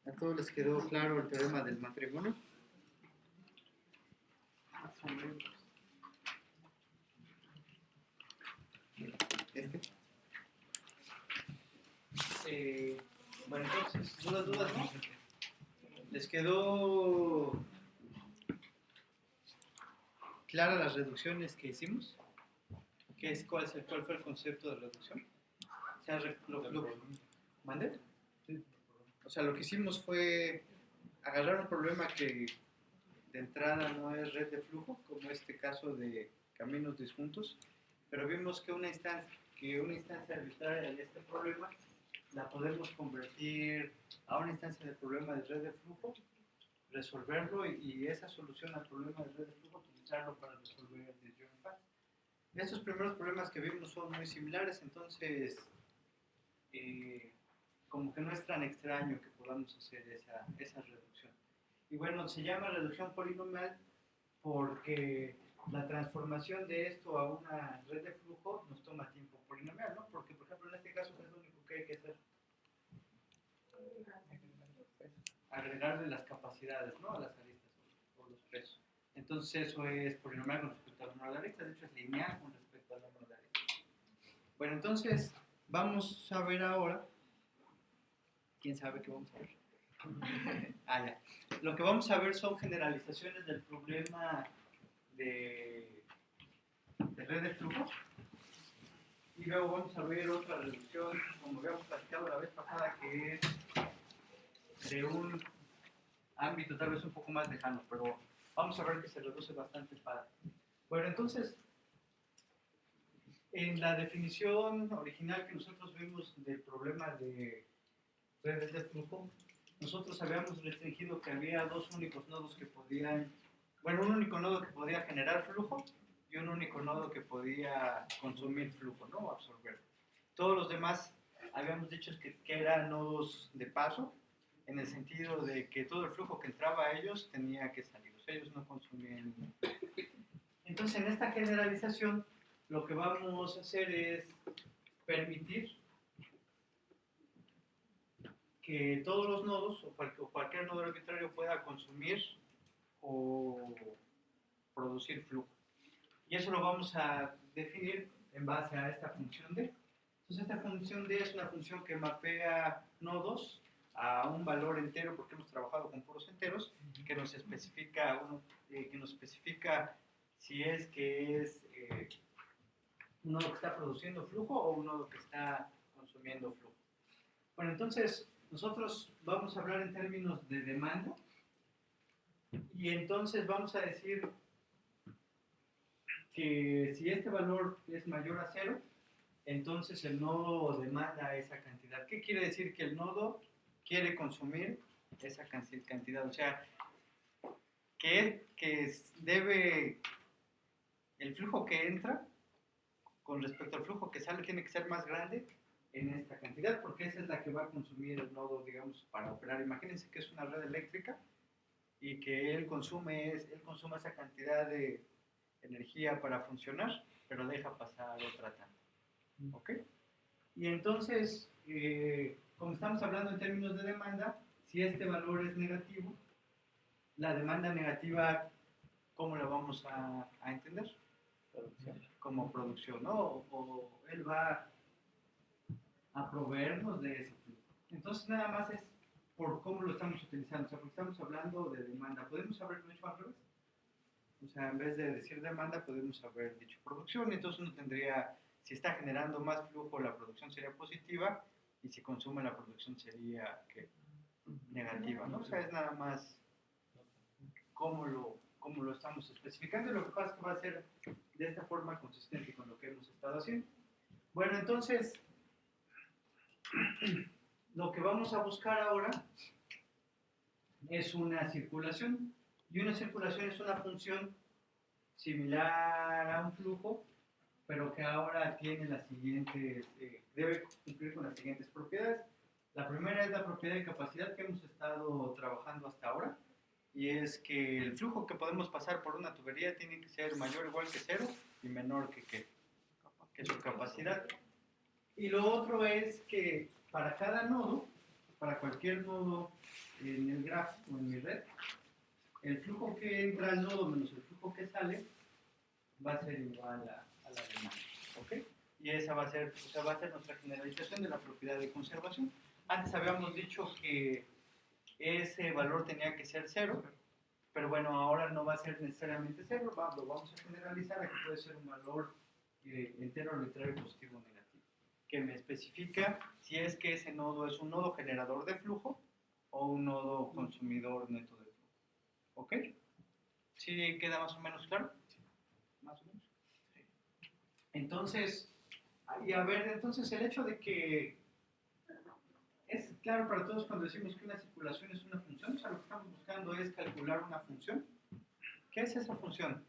¿A todos les quedó claro el teorema del matrimonio? Más o menos. Bueno, entonces, dudas, ¿no? ¿Les quedó claras las reducciones que hicimos? ¿Cuál fue el concepto de reducción? O sea, ¿mande? O sea, lo que hicimos fue agarrar un problema que de entrada no es red de flujo, como este caso de caminos disjuntos, pero vimos que una instancia arbitraria de este problema la podemos convertir a una instancia del problema de red de flujo, resolverlo y esa solución al problema de red de flujo utilizarlo para resolver el disjoint path. Estos primeros problemas que vimos son muy similares, entonces como que no es tan extraño que podamos hacer esa reducción. Y bueno, se llama reducción polinomial porque la transformación de esto a una red de flujo nos toma tiempo polinomial, ¿no? Porque, por ejemplo, en este caso es lo único que hay que hacer. Agregarle las capacidades, ¿no? A las aristas o los pesos. Entonces eso es polinomial con respecto al número de aristas, de hecho es lineal con respecto al número de aristas. Bueno, entonces vamos a ver ahora, ¿quién sabe qué vamos a ver? Ya. Lo que vamos a ver son generalizaciones del problema de red de flujo. Y luego vamos a ver otra reducción, como habíamos platicado la vez pasada, que es de un ámbito tal vez un poco más lejano, pero vamos a ver que se reduce bastante padre. Bueno, entonces, en la definición original que nosotros vimos del problema de redes de flujo, nosotros habíamos restringido que había dos únicos nodos que podían, bueno, un único nodo que podía generar flujo y un único nodo que podía consumir flujo, ¿no? Absorber. Todos los demás habíamos dicho que eran nodos de paso, en el sentido de que todo el flujo que entraba a ellos tenía que salir, o sea, ellos no consumían. Entonces, en esta generalización, lo que vamos a hacer es permitir que todos los nodos, o cualquier nodo arbitrario, pueda consumir o producir flujo. Y eso lo vamos a definir en base a esta función D. Entonces, esta función D es una función que mapea nodos a un valor entero, porque hemos trabajado con puros enteros, que nos especifica, si es que es un nodo que está produciendo flujo o un nodo que está consumiendo flujo. Bueno, entonces, nosotros vamos a hablar en términos de demanda, y entonces vamos a decir que si este valor es mayor a 0, entonces el nodo demanda esa cantidad. ¿Qué quiere decir? Que el nodo quiere consumir esa cantidad. O sea, que debe, el flujo que entra con respecto al flujo que sale tiene que ser más grande en esta cantidad, porque esa es la que va a consumir el nodo, digamos, para operar. Imagínense que es una red eléctrica y que él consume esa cantidad de energía para funcionar, pero deja pasar otra tanda. ¿Ok? Y entonces, como estamos hablando en términos de demanda, si este valor es negativo, la demanda negativa, ¿cómo la vamos a entender? Como producción, ¿no? O él va a proveernos de ese flujo. Entonces, nada más es por cómo lo estamos utilizando. O sea, porque estamos hablando de demanda. ¿Podemos haberlo hecho al revés? O sea, en vez de decir demanda, podemos haber dicho producción. Entonces uno tendría, si está generando más flujo, la producción sería positiva, y si consume, la producción sería negativa, ¿no? O sea, es nada más cómo lo estamos especificando, y lo que pasa es que va a ser de esta forma consistente con lo que hemos estado haciendo. Bueno, entonces, lo que vamos a buscar ahora es una circulación. Y una circulación es una función similar a un flujo, pero que ahora tiene las siguientes, debe cumplir con las siguientes propiedades. La primera es la propiedad de capacidad que hemos estado trabajando hasta ahora, y es que el flujo que podemos pasar por una tubería tiene que ser mayor o igual que 0 y menor que su capacidad. Y lo otro es que para cada nodo para cualquier nodo en el grafo o en mi red, el flujo que entra al nodo menos el flujo que sale va a ser igual a la demanda. ¿Ok? Y esa va a ser, o sea, va a ser nuestra generalización de la propiedad de conservación. Antes habíamos dicho que ese valor tenía que ser 0, pero bueno, ahora no va a ser necesariamente 0, lo vamos a generalizar a que puede ser un valor entero, arbitrario, positivo o negativo, que me especifica si es que ese nodo es un nodo generador de flujo o un nodo consumidor neto de flujo. ¿Ok? ¿Sí queda más o menos claro? Más o menos. Entonces, y a ver, entonces el hecho de que es claro para todos cuando decimos que una circulación es una función, o sea, lo que estamos buscando es calcular una función. ¿Qué es esa función?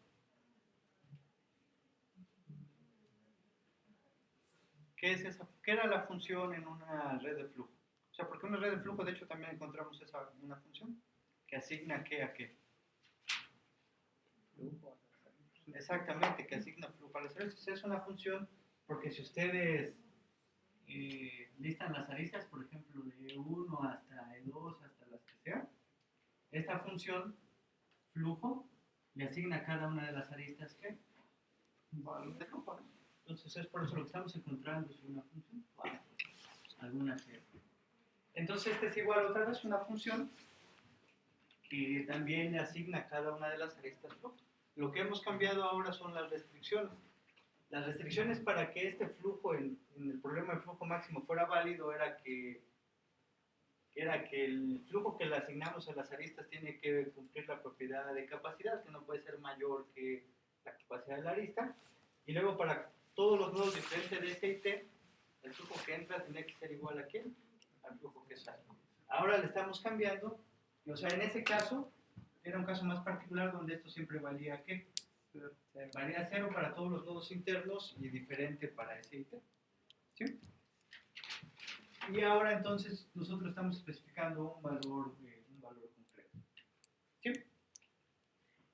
¿Qué es esa? ¿Qué era la función en una red de flujo? O sea, porque en una red de flujo, de hecho, también encontramos una función que asigna qué a qué. Exactamente, que asigna flujo a las aristas. Es una función porque si ustedes listan las aristas, por ejemplo, de E1 hasta E2, hasta las que sea, esta función flujo le asigna a cada una de las aristas ¿qué? Un valor de flujo. Entonces es por eso lo que estamos encontrando es una función. Alguna serie. Entonces este es igual otra vez una función que también le asigna a cada una de las aristas flujo. Lo que hemos cambiado ahora son las restricciones. Las restricciones para que este flujo en el problema de flujo máximo fuera válido era que el flujo que le asignamos a las aristas tiene que cumplir la propiedad de capacidad, que no puede ser mayor que la capacidad de la arista. Y luego para todos los nodos diferentes de S y T, el flujo que entra tiene que ser igual a ¿quién? Al flujo que sale. Ahora le estamos cambiando, o sea, en ese caso, era un caso más particular donde esto siempre valía ¿qué? Valía 0 para todos los nodos internos y diferente para S y T. ¿Sí? Y ahora entonces nosotros estamos especificando un valor concreto. ¿Sí?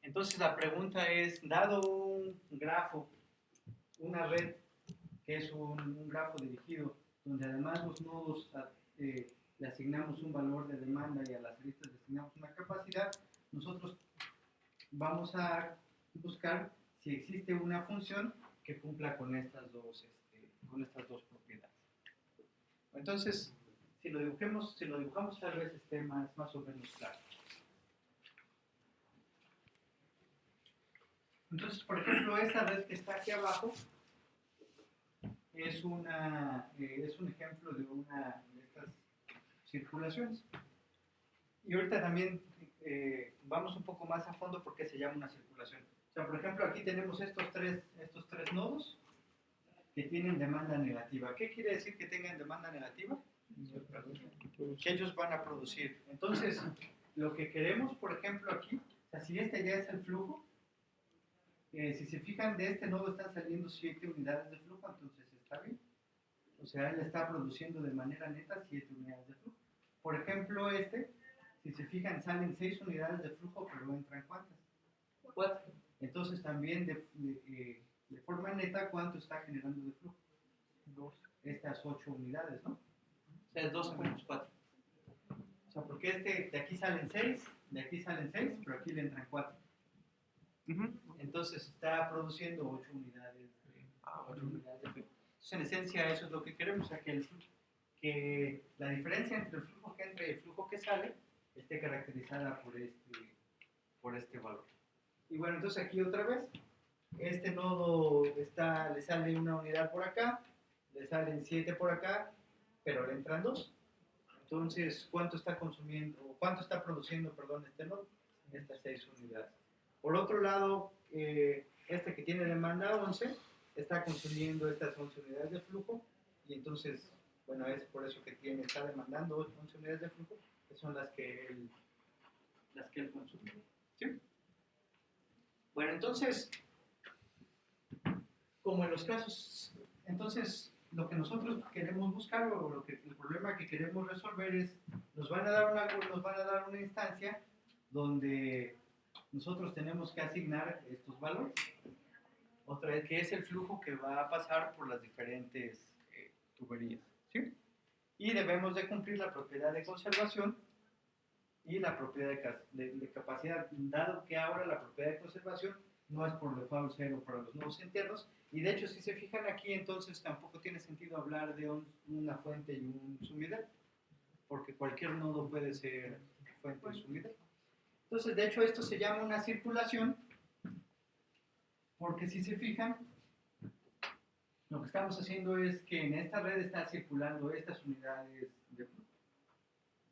Entonces la pregunta es, dado un grafo, una red que es un grafo dirigido, donde además los nodos le asignamos un valor de demanda y a las aristas le asignamos una capacidad, nosotros vamos a buscar si existe una función que cumpla con estas dos propiedades. Entonces, si lo dibujamos tal vez esté más o menos claro. Entonces, por ejemplo, esta red que está aquí abajo es un ejemplo de una de estas circulaciones. Y ahorita también vamos un poco más a fondo porque se llama una circulación. O sea, por ejemplo, aquí tenemos estos tres nodos que tienen demanda negativa. ¿Qué quiere decir que tengan demanda negativa? Que ellos van a producir. Entonces, lo que queremos, por ejemplo, aquí, o sea, si este ya es el flujo, si se fijan, de este nodo están saliendo 7 unidades de flujo, entonces está bien. O sea, él está produciendo de manera neta 7 unidades de flujo. Por ejemplo, si se fijan, salen 6 unidades de flujo, pero entran ¿cuántas? 4. Entonces, también de forma neta, ¿cuánto está generando de flujo? 2. Estas 8 unidades, ¿no? O sea, es 12 menos 4. O sea, porque de aquí salen 6, de aquí salen 6, pero aquí le entran 4. Entonces está produciendo 8 unidades de flujo. Entonces, en esencia, eso es lo que queremos, o sea, que la diferencia entre el flujo que entra y el flujo que sale esté caracterizada por este valor. Y bueno, entonces aquí otra vez, este nodo le sale una unidad por acá, le salen 7 por acá, pero le entran 2. Entonces, ¿cuánto está produciendo, este nodo? Estas 6 unidades. Por otro lado, este que tiene demanda 11 está consumiendo estas 11 unidades de flujo y entonces, bueno, es por eso que está demandando 11 unidades de flujo, que son las que él consume. ¿Sí? Bueno, entonces, como en los casos, entonces lo que nosotros queremos buscar o el problema que queremos resolver es, nos van a dar una instancia donde nosotros tenemos que asignar estos valores. Otra vez, que es el flujo que va a pasar por las diferentes tuberías. ¿Sí? Y debemos de cumplir la propiedad de conservación y la propiedad de capacidad, dado que ahora la propiedad de conservación no es por default cero para los nodos enteros, y de hecho si se fijan aquí entonces tampoco tiene sentido hablar de una fuente y un sumidero, porque cualquier nodo puede ser fuente y sumidero. Entonces de hecho esto se llama una circulación, porque si se fijan, lo que estamos haciendo es que en esta red está circulando estas unidades de flujo,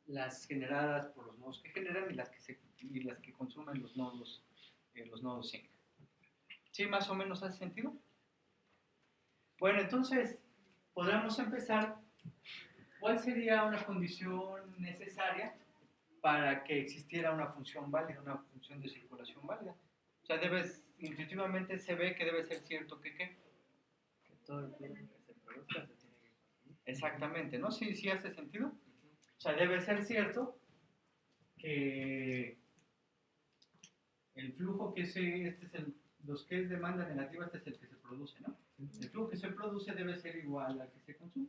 las generadas por los nodos que generan y las que consumen los nodos zinc. ¿Sí más o menos hace sentido? Bueno, entonces podríamos empezar. ¿Cuál sería una condición necesaria para que existiera una función válida, una función de circulación válida? O sea, intuitivamente se ve que debe ser cierto que ¿qué? Que todo el flujo que se produzca se tiene que consumir. Exactamente, ¿no? Sí, sí hace sentido. O sea, debe ser cierto que el flujo los que es demanda negativa, este es el que se produce, ¿no? El flujo que se produce debe ser igual al que se consume.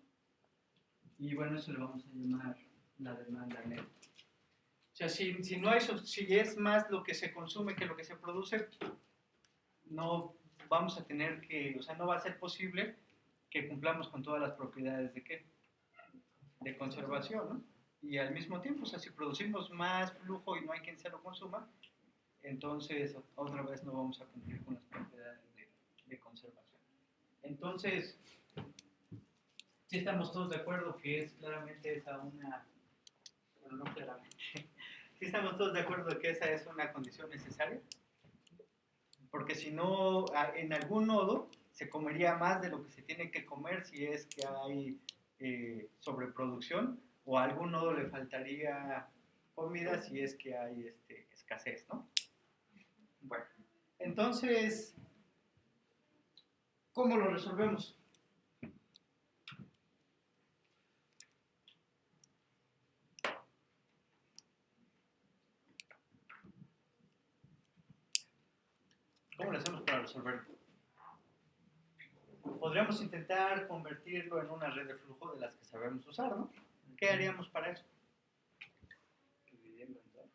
Y bueno, eso le vamos a llamar la demanda neta. O sea, si es más lo que se consume que lo que se produce, no vamos a tener o sea, no va a ser posible que cumplamos con todas las propiedades de ¿qué? De conservación, ¿no? Y al mismo tiempo, o sea, si producimos más flujo y no hay quien se lo consuma, entonces otra vez no vamos a cumplir con las propiedades de conservación. Entonces, sí estamos todos de acuerdo que es claramente esa una, bueno, no claramente, sí estamos todos de acuerdo que esa es una condición necesaria, porque si no, en algún nodo se comería más de lo que se tiene que comer si es que hay sobreproducción, o a algún nodo le faltaría comida si es que hay escasez, ¿no? Bueno, entonces, ¿cómo lo resolvemos? ¿Cómo lo hacemos para resolverlo? Podríamos intentar convertirlo en una red de flujo de las que sabemos usar, ¿no? ¿Qué haríamos para eso? Dividiendo en dos,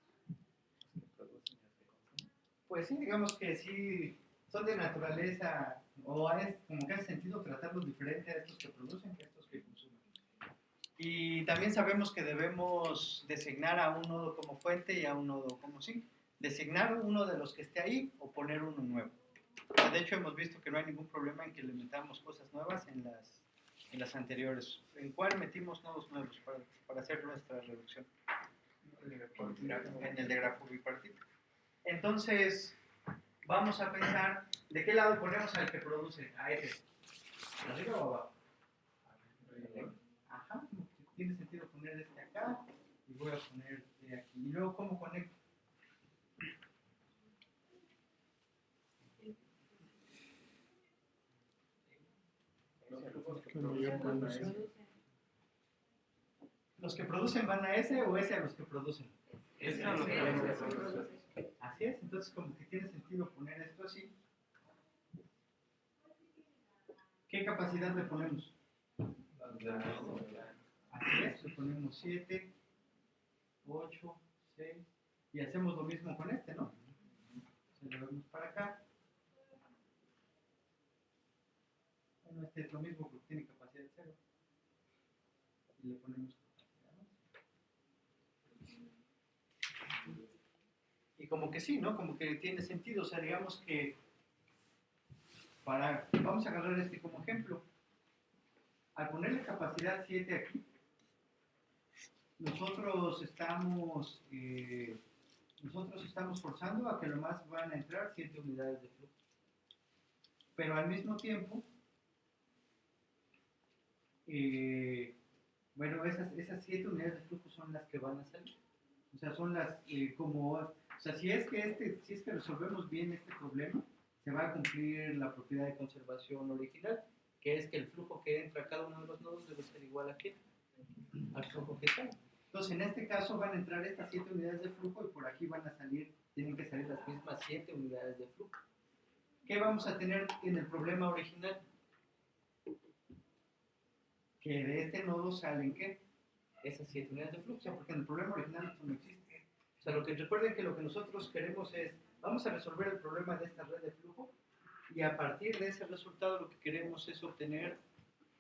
los que producen y los que consumen. Pues sí, digamos que sí, son de naturaleza, o es como que hace sentido tratarlos diferente a estos que producen que a estos que consumen. Y también sabemos que debemos designar a un nodo como fuente y a un nodo como zinc. Designar uno de los que esté ahí o poner uno nuevo. De hecho, hemos visto que no hay ningún problema en que le metamos cosas nuevas en las anteriores. ¿En cuál metimos nodos nuevos para hacer nuestra reducción? En el de grafo bipartito. Entonces, vamos a pensar, ¿de qué lado ponemos al que produce? A ese. ¿Arriba o abajo? Ajá, tiene sentido poner este acá y voy a poner este aquí. ¿Y luego cómo conecto? ¿Los que producen van a ese o ese a los que producen? Ese es lo que produce. Así es, entonces como que tiene sentido poner esto así. ¿Qué capacidad le ponemos? Así es, le ponemos 7, 8, 6 y hacemos lo mismo con este, ¿no? Se lo vemos para acá. Bueno, este es lo mismo porque tiene capacidad 0. Y le ponemos capacidad 2. Y como que sí, ¿no? Como que tiene sentido, o sea, digamos que vamos a agarrar este como ejemplo. Al ponerle capacidad 7 aquí, nosotros estamos forzando a que nomás van a entrar 7 unidades de flujo. Pero al mismo tiempo, bueno, esas 7 unidades de flujo son las que van a salir. O sea, son las o sea, si es que resolvemos bien este problema, se va a cumplir la propiedad de conservación original, que es que el flujo que entra a cada uno de los nodos debe ser igual a ¿qué? Al flujo que sale. Entonces, en este caso van a entrar estas 7 unidades de flujo y por aquí tienen que salir las mismas 7 unidades de flujo. ¿Qué vamos a tener en el problema original? Que de este nodo salen ¿qué? esas 7 unidades de flujo, o sea, porque en el problema original esto no existe. O sea, recuerden que lo que nosotros queremos es, vamos a resolver el problema de esta red de flujo y a partir de ese resultado lo que queremos es obtener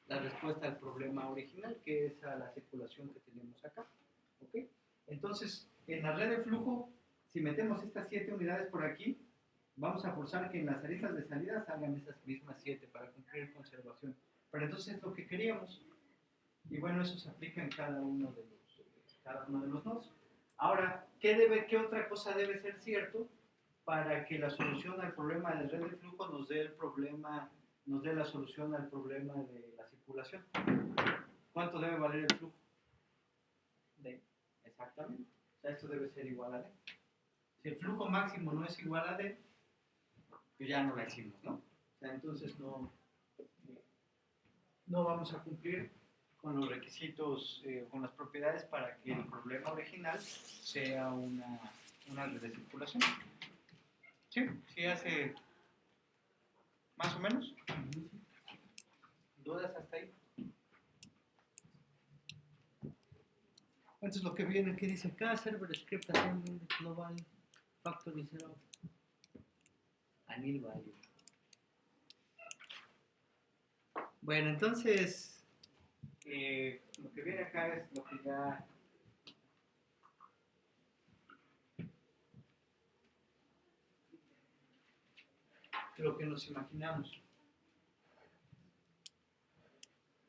la respuesta al problema original, que es a la circulación que tenemos acá. ¿Ok? Entonces, en la red de flujo, si metemos estas 7 unidades por aquí, vamos a forzar que en las aristas de salida salgan esas mismas 7 para cumplir conservación. Pero entonces es lo que queríamos. Y bueno, eso se aplica en cada uno de los nodos. Ahora, ¿qué otra cosa debe ser cierto para que la solución al problema de red de flujo nos dé la solución al problema de la circulación? ¿Cuánto debe valer el flujo? D. Exactamente. O sea, esto debe ser igual a D. Si el flujo máximo no es igual a D, pues ya no la hicimos, ¿no? O sea, entonces no vamos a cumplir con los requisitos, con las propiedades para que el problema original sea una red de circulación. ¿Sí? ¿Sí hace más o menos? ¿Dudas hasta ahí? Entonces lo que viene aquí dice acá, server script assembly global factory zero anil value. Bueno, entonces lo que viene acá es lo que ya lo que nos imaginamos.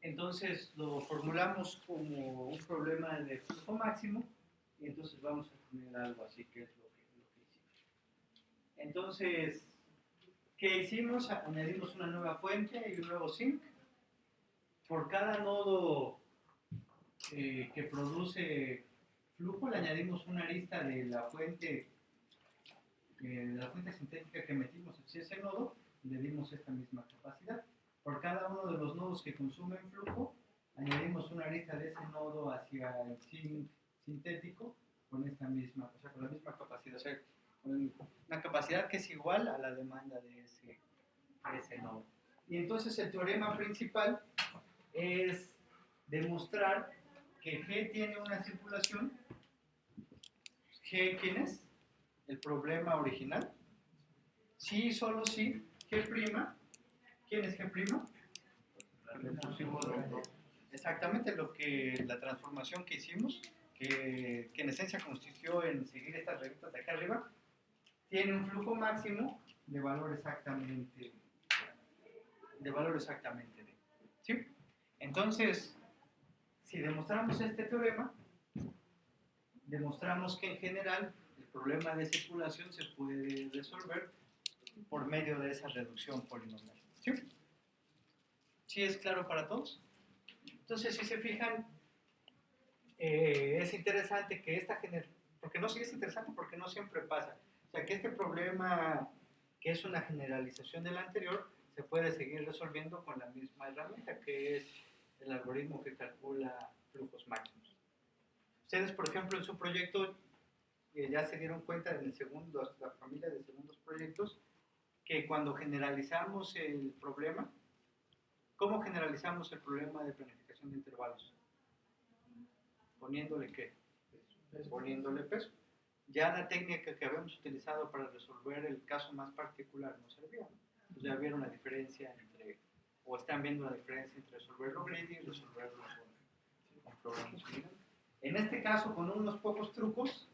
Entonces lo formulamos como un problema de flujo máximo y entonces vamos a poner algo así que es lo que hicimos. Entonces, ¿qué hicimos? Añadimos una nueva fuente y un nuevo sink. Por cada nodo que produce flujo le añadimos una arista de la fuente sintética que metimos hacia ese nodo, le dimos esta misma capacidad. Por cada uno de los nodos que consumen flujo, añadimos una arista de ese nodo hacia el zinc sintético con esta misma, o sea, con la misma capacidad, o sea, con una capacidad que es igual a la demanda de ese nodo. Y entonces el teorema principal es demostrar que G tiene una circulación. G, ¿quién es? El problema original. Sí, solo sí. G'. ¿Quién es G'? Exactamente la transformación que hicimos, que en esencia consistió en seguir estas revistas de acá arriba, tiene un flujo máximo de valor exactamente D. ¿Sí? Entonces, si demostramos este teorema, demostramos que en general el problema de circulación se puede resolver por medio de esa reducción polinomial. ¿Sí? ¿Sí es claro para todos? Entonces, si se fijan, es interesante que porque no sí es interesante porque no siempre pasa. O sea, que este problema, que es una generalización del anterior, se puede seguir resolviendo con la misma herramienta, que es el algoritmo que calcula flujos máximos. Ustedes, por ejemplo, en su proyecto ya se dieron cuenta en la familia de segundos proyectos, que cuando generalizamos el problema, ¿cómo generalizamos el problema de planificación de intervalos? ¿Poniéndole qué? Poniéndole peso. Ya la técnica que habíamos utilizado para resolver el caso más particular no servía, ¿no? Pues ya vieron la diferencia o están viendo la diferencia entre resolverlo greedy y resolverlo con programas originales. En este caso, con unos pocos trucos,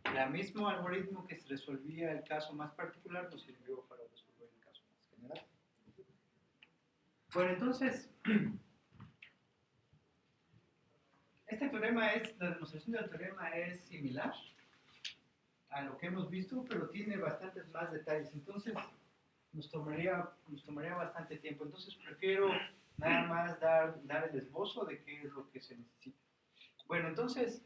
el mismo algoritmo que resolvía el caso más particular nos sirvió para resolver el caso más general. Bueno, entonces, la demostración del teorema es similar a lo que hemos visto, pero tiene bastantes más detalles. Entonces, nos tomaría bastante tiempo. Entonces, prefiero nada más dar el esbozo de qué es lo que se necesita. Bueno, entonces,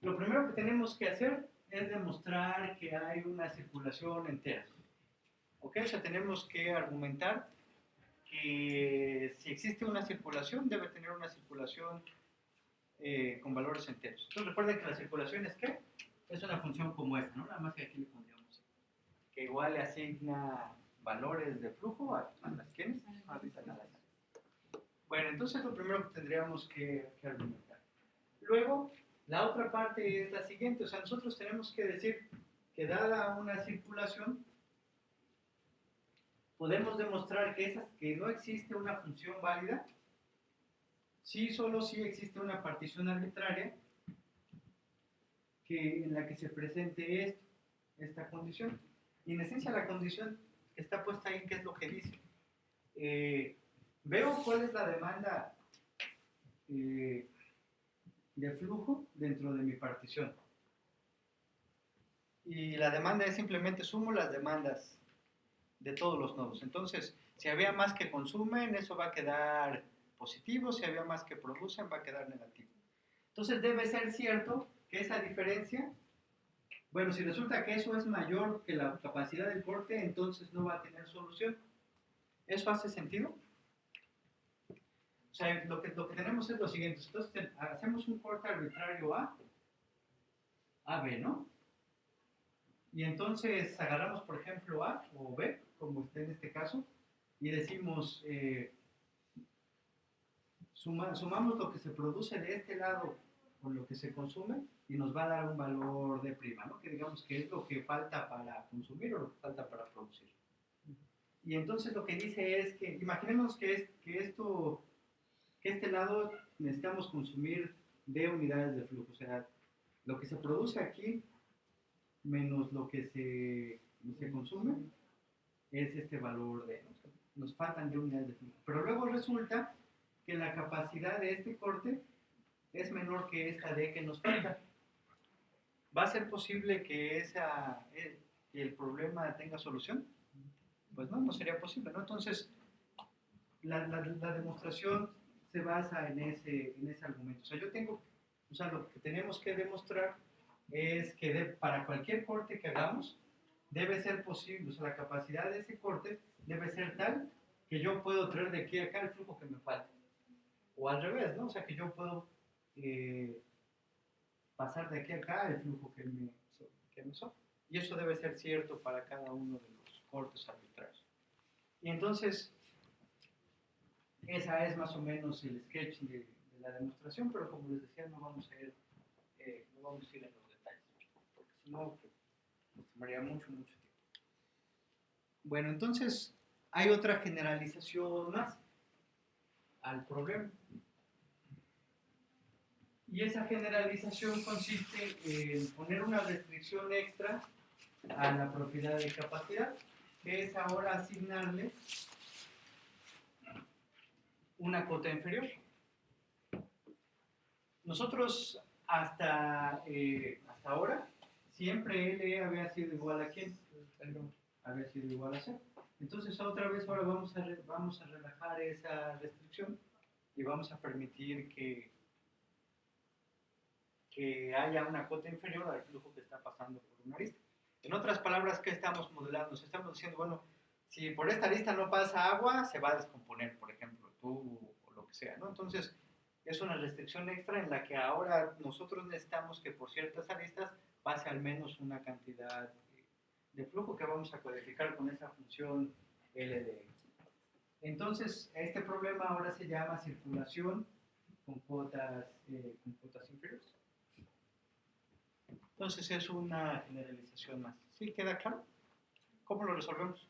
lo primero que tenemos que hacer es demostrar que hay una circulación entera. ¿Ok? O sea, tenemos que argumentar que si existe una circulación, debe tener una circulación con valores enteros. Entonces, recuerden que la circulación es ¿qué? Es una función como esta, ¿no? Nada más que aquí le pondríamos que igual le asigna valores de flujo a las quienes. Bueno, entonces lo primero que tendríamos que argumentar. Luego, la otra parte es la siguiente, o sea, nosotros tenemos que decir que dada una circulación, podemos demostrar que no existe una función válida, sí, solo sí existe una partición arbitraria en la que se presente esta condición. Y en esencia la condición que está puesta ahí, ¿qué es lo que dice? Veo cuál es la demanda de flujo dentro de mi partición. Y la demanda es simplemente sumo las demandas de todos los nodos. Entonces, si había más que consumen, eso va a quedar positivo, si había más que producen, va a quedar negativo. Entonces, debe ser cierto que esa diferencia, bueno, si resulta que eso es mayor que la capacidad del corte, entonces no va a tener solución. ¿Eso hace sentido? O sea, lo que tenemos es lo siguiente. Entonces, hacemos un corte arbitrario A, B, ¿no? Y entonces agarramos, por ejemplo, A o B, como esté en este caso, y decimos, sumamos lo que se produce de este lado con lo que se consume y nos va a dar un valor de prima, ¿no? Que digamos que es lo que falta para consumir o lo que falta para producir. Y entonces lo que dice es que, imaginemos que este lado necesitamos consumir de unidades de flujo, o sea, lo que se produce aquí menos lo que se consume es este valor de, ¿no? Nos faltan de unidades de flujo. Pero luego resulta que la capacidad de este corte es menor que esta D que nos falta. ¿Va a ser posible que el problema tenga solución? Pues no sería posible, ¿no? Entonces, la demostración se basa en ese argumento. O sea, lo que tenemos que demostrar es que para cualquier corte que hagamos, debe ser posible, o sea, la capacidad de ese corte debe ser tal que yo puedo traer de aquí a acá el flujo que me falta. O al revés, ¿no? O sea, que yo puedo pasar de aquí a acá el flujo que me sobra. Y eso debe ser cierto para cada uno de los cortes arbitrarios. Y entonces, esa es más o menos el sketch de la demostración, pero como les decía, no vamos a ir en los detalles, porque si no, nos tomaría mucho tiempo. Bueno, entonces, hay otra generalización más al problema. Y esa generalización consiste en poner una restricción extra a la propiedad de capacidad, que es ahora asignarle una cota inferior. Nosotros hasta ahora, siempre L había sido igual a ¿quién? Había sido igual a 0. Entonces otra vez ahora vamos a relajar esa restricción y vamos a permitir que haya una cota inferior al flujo que está pasando por una arista. En otras palabras, ¿qué estamos modelando? Estamos diciendo, bueno, si por esta arista no pasa agua, se va a descomponer, por ejemplo, tú o lo que sea, ¿no? Entonces, es una restricción extra en la que ahora nosotros necesitamos que por ciertas aristas pase al menos una cantidad de flujo que vamos a codificar con esa función LD. Entonces, este problema ahora se llama circulación con cuotas inferiores. Entonces es una generalización más. ¿Sí? ¿Queda claro? ¿Cómo lo resolvemos?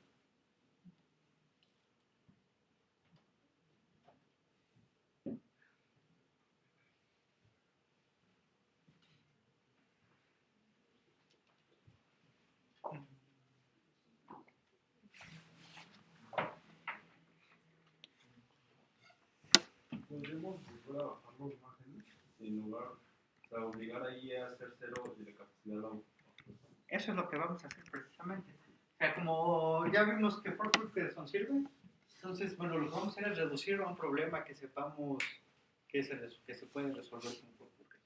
Podríamos volver a bajar los márgenes en lugar de obligar ahí a hacer cero y la capacidad de la. Eso es lo que vamos a hacer precisamente. O sea, como ya vimos que Fulkerson sirve, entonces, bueno, lo que vamos a hacer es reducir a un problema que sepamos que se puede resolver con Fulkerson.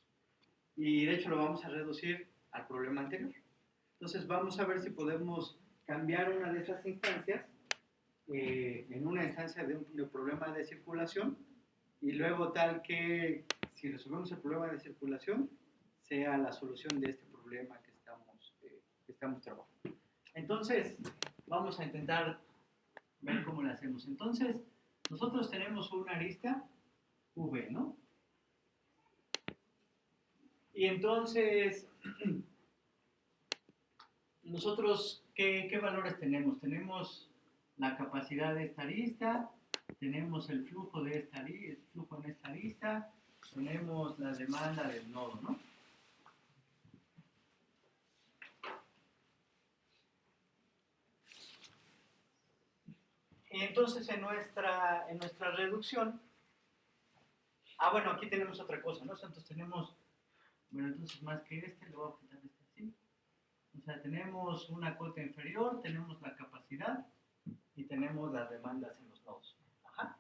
Y de hecho lo vamos a reducir al problema anterior. Entonces vamos a ver si podemos cambiar una de esas instancias en una instancia de un problema de circulación y luego tal que si resolvemos el problema de circulación sea la solución de este problema que estamos trabajando. Entonces vamos a intentar ver cómo lo hacemos. Entonces nosotros tenemos una arista V, ¿no? Y entonces, nosotros, ¿qué valores tenemos? Tenemos la capacidad de esta arista, tenemos el flujo de esta el flujo en esta arista, tenemos la demanda del nodo, ¿no? Y entonces en nuestra reducción, bueno, aquí tenemos otra cosa, ¿no? Entonces tenemos, bueno, entonces más que le voy a quitar este así. O sea, tenemos una cota inferior, tenemos la capacidad y tenemos las demandas en los nodos. Ajá.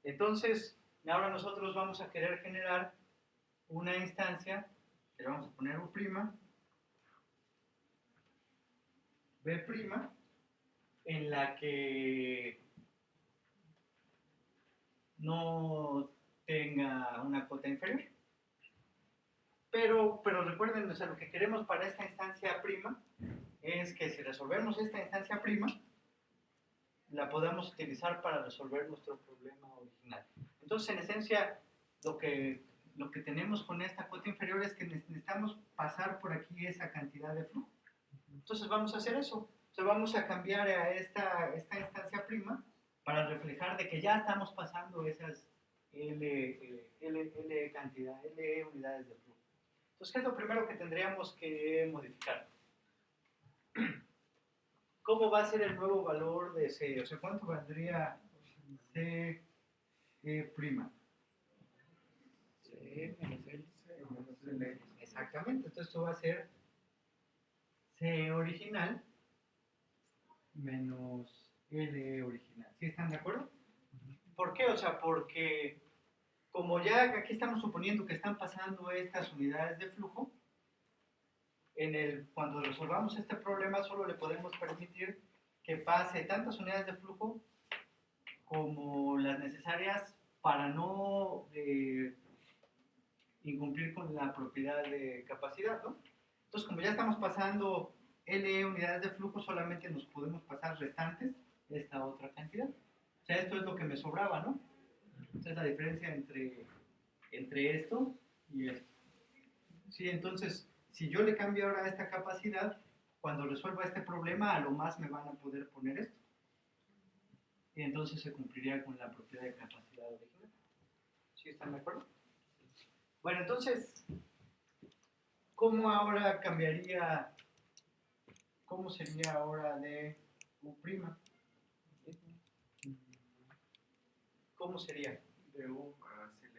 Entonces, ahora nosotros vamos a querer generar una instancia que le vamos a poner U', B', en la que no tenga una cota inferior. Pero recuerden, o sea, lo que queremos para esta instancia prima es que si resolvemos esta instancia prima, la podamos utilizar para resolver nuestro problema original. Entonces, en esencia, lo que tenemos con esta cota inferior es que necesitamos pasar por aquí esa cantidad de flujo. Entonces, vamos a hacer eso. O sea, vamos a cambiar a esta instancia prima para reflejar de que ya estamos pasando esas L cantidad, L unidades de flujo. Entonces, ¿qué es lo primero que tendríamos que modificar? ¿Cómo va a ser el nuevo valor de C? O sea, ¿cuánto valdría C'? C menos L. Exactamente, entonces esto va a ser C original menos L original. ¿Sí están de acuerdo? ¿Por qué? O sea, porque como ya aquí estamos suponiendo que están pasando estas unidades de flujo, cuando resolvamos este problema solo le podemos permitir que pase tantas unidades de flujo como las necesarias para no incumplir con la propiedad de capacidad, ¿no? Entonces, como ya estamos pasando L unidades de flujo, solamente nos podemos pasar restantes esta otra cantidad. O sea, esto es lo que me sobraba, ¿no? Esta es la diferencia entre esto y esto. Sí, entonces, si yo le cambio ahora esta capacidad, cuando resuelva este problema, a lo más me van a poder poner esto. Y entonces se cumpliría con la propiedad de capacidad original. ¿Sí están de acuerdo? Bueno, entonces, ¿cómo ahora cambiaría? ¿Cómo sería ahora de U'? ¿Cómo sería? De U a CL.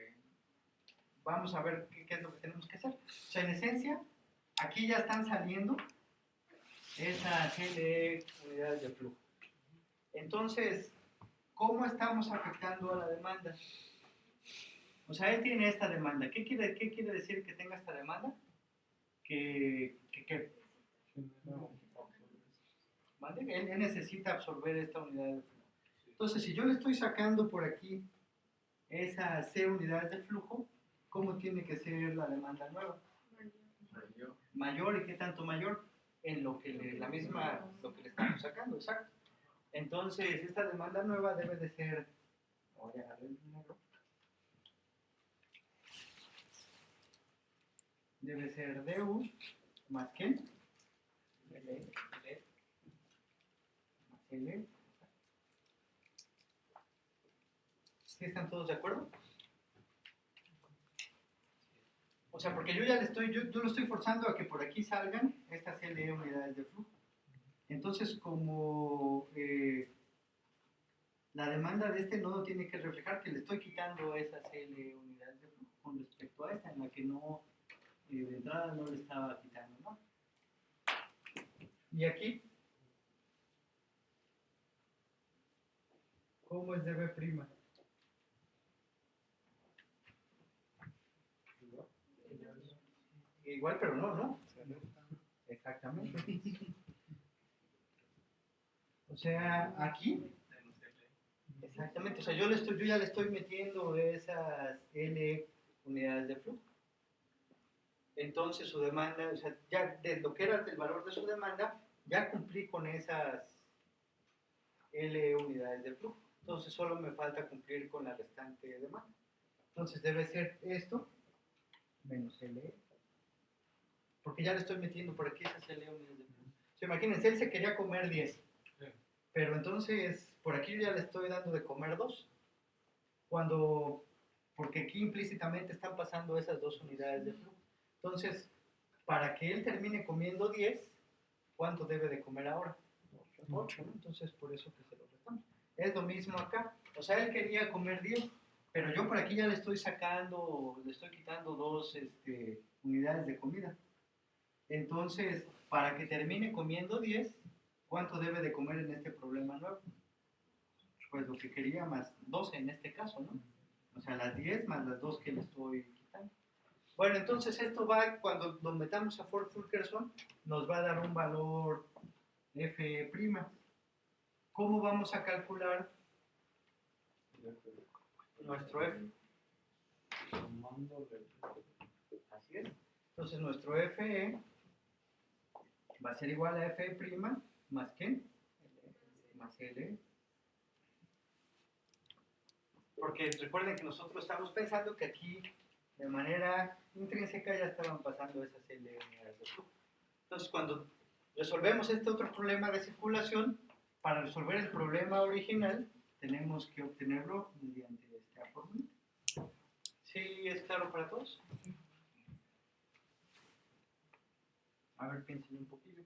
Vamos a ver qué es lo que tenemos que hacer. O sea, en esencia, aquí ya están saliendo esas CLE unidades de flujo. Entonces, ¿cómo estamos afectando a la demanda? O sea, él tiene esta demanda. ¿Qué quiere decir que tenga esta demanda? ¿Qué? ¿Vale? Él necesita absorber esta unidad de flujo. Entonces, si yo le estoy sacando por aquí esas C unidades de flujo, ¿cómo tiene que ser la demanda nueva? Mayor. ¿Y qué tanto mayor? En lo que le estamos sacando, exacto. Entonces, esta demanda nueva debe de ser, voy a agarrar el negro, debe ser DU más ¿qué? L más L. ¿Sí están todos de acuerdo? O sea, porque yo ya yo lo estoy forzando a que por aquí salgan estas L unidades de flujo. Entonces, como la demanda de este nodo tiene que reflejar que le estoy quitando esas L unidades de flujo con respecto a esta, en la que no, de entrada no le estaba quitando, ¿no? Y aquí, ¿cómo es de B'? Igual, pero no. Exactamente. O sea, aquí, exactamente, o sea, yo ya le estoy metiendo esas L unidades de flujo. Entonces su demanda, o sea, ya de lo que era el valor de su demanda, ya cumplí con esas L unidades de flujo. Entonces solo me falta cumplir con la restante demanda. Entonces debe ser esto menos L porque ya le estoy metiendo por aquí esas CLE unidades de flujo. O sea, imagínense, él se quería comer 10, pero entonces por aquí yo ya le estoy dando de comer 2, porque aquí implícitamente están pasando esas 2 unidades de flujo. Entonces, para que él termine comiendo 10, ¿cuánto debe de comer ahora? 8, ¿no? Entonces, por eso que se lo restamos. Es lo mismo acá. O sea, él quería comer 10, pero yo por aquí ya le estoy sacando, le estoy quitando 2 unidades de comida. Entonces, para que termine comiendo 10, ¿cuánto debe de comer en este problema nuevo? Pues lo que quería más 12 en este caso, ¿no? O sea, las 10 más las 2 que le estoy quitando. Bueno, entonces esto va, cuando lo metamos a Ford-Fulkerson, nos va a dar un valor F'. ¿Cómo vamos a calcular nuestro F? Así es. Entonces nuestro FE va a ser igual a F' más ¿qué? Más L. Porque recuerden que nosotros estamos pensando que aquí de manera intrínseca ya estaban pasando esas L unidades de flujo. Entonces cuando resolvemos este otro problema de circulación, para resolver el problema original tenemos que obtenerlo mediante esta fórmula. ¿Sí es claro para todos? A ver, piensen un poquillo.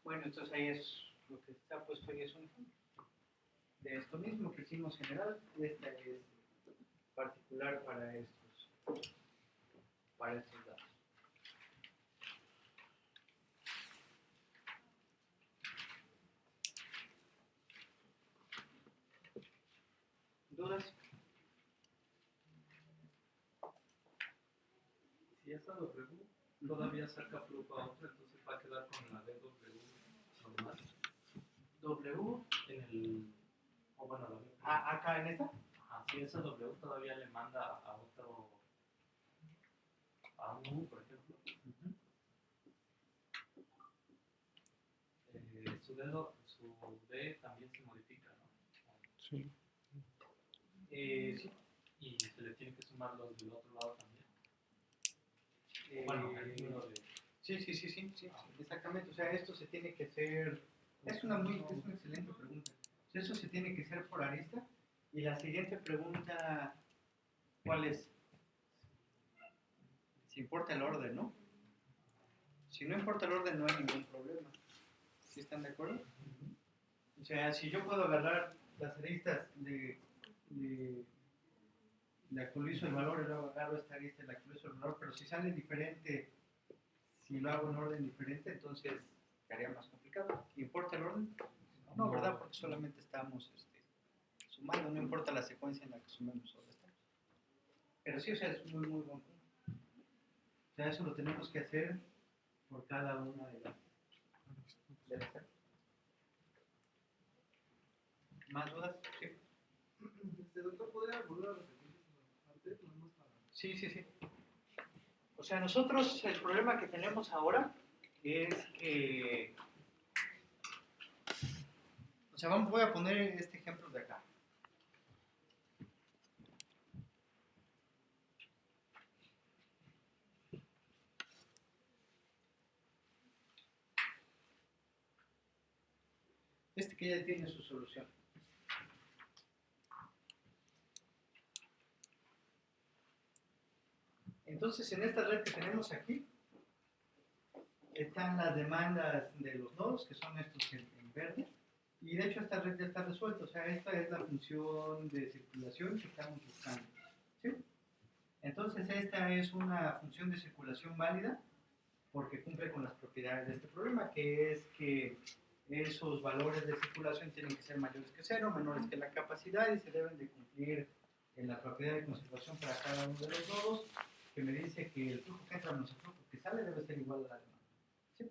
Bueno, entonces ahí es lo que está puesto ahí, es un ejemplo de esto mismo que hicimos general, y esta es particular para estos datos. ¿Dudas? Si esa W todavía saca flujo a otra, entonces va a quedar con la DW normal. W En el. O bueno, la W. acá en esta. Ajá, si esa W todavía le manda a otro. A un U, por ejemplo. Su D también se modifica, ¿no? Sí. Sí. Y se le tiene que sumar los del otro lado también. Bueno, el número de. Sí, exactamente. O sea, esto se tiene que hacer. Es una excelente pregunta. O sea, eso se tiene que hacer por arista. Y la siguiente pregunta, ¿cuál es? Si importa el orden, ¿no? Si no importa el orden, no hay ningún problema. ¿Sí están de acuerdo? O sea, si yo puedo agarrar las aristas de la actualizo el valor y luego agarro esta arista y la actualizo el valor, pero si sale diferente, si lo hago en orden diferente, entonces sería más complicado. ¿Importa el orden? No, ¿verdad? Porque solamente estamos sumando, no importa la secuencia en la que sumemos o restamos. Pero sí, o sea, es muy buen punto. O sea, eso lo tenemos que hacer por cada una de las áreas. ¿Más dudas? Sí. Doctor, ¿podría volver a repetir antes? Sí. O sea, nosotros el problema que tenemos ahora es que... O sea, voy a poner este ejemplo de acá. Este que ya tiene su solución. Entonces, en esta red que tenemos aquí, están las demandas de los nodos, que son estos en verde, y de hecho esta red ya está resuelta, o sea, esta es la función de circulación que estamos buscando, ¿sí? Entonces, esta es una función de circulación válida, porque cumple con las propiedades de este problema, que es que esos valores de circulación tienen que ser mayores que 0, menores que la capacidad, y se deben de cumplir en la propiedad de conservación para cada uno de los nodos, que me dice que el flujo que entra menos el flujo que sale debe ser igual a la demanda. ¿Sí?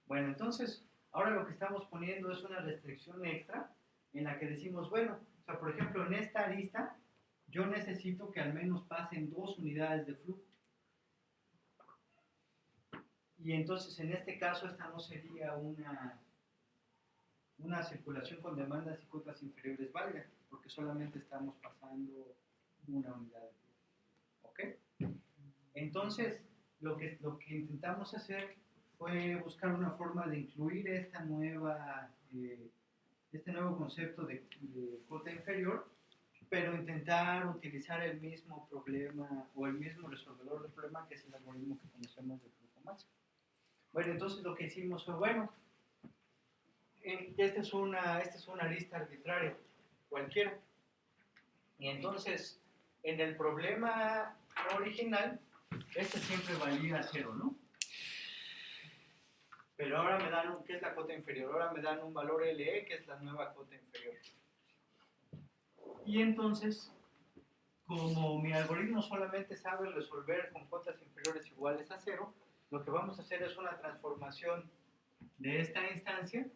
Bueno, entonces, ahora lo que estamos poniendo es una restricción extra en la que decimos, bueno, o sea, por ejemplo, en esta arista, yo necesito que al menos pasen 2 unidades de flujo. Y entonces, en este caso, esta no sería una circulación con demandas y cotas inferiores válida, porque solamente estamos pasando una unidad de flujo. ¿Ok? Entonces, lo que intentamos hacer fue buscar una forma de incluir este nuevo concepto de cota inferior, pero intentar utilizar el mismo problema o el mismo resolvedor del problema, que es el algoritmo que conocemos de flujo máximo. Bueno, entonces lo que hicimos fue, bueno, esta es una arista arbitraria, cualquiera. Y entonces, en el problema original, este siempre valía 0, ¿no? Pero ahora me dan, ¿qué es la cota inferior? Ahora me dan un valor LE, que es la nueva cota inferior. Y entonces, como mi algoritmo solamente sabe resolver con cotas inferiores iguales a 0, lo que vamos a hacer es una transformación de esta instancia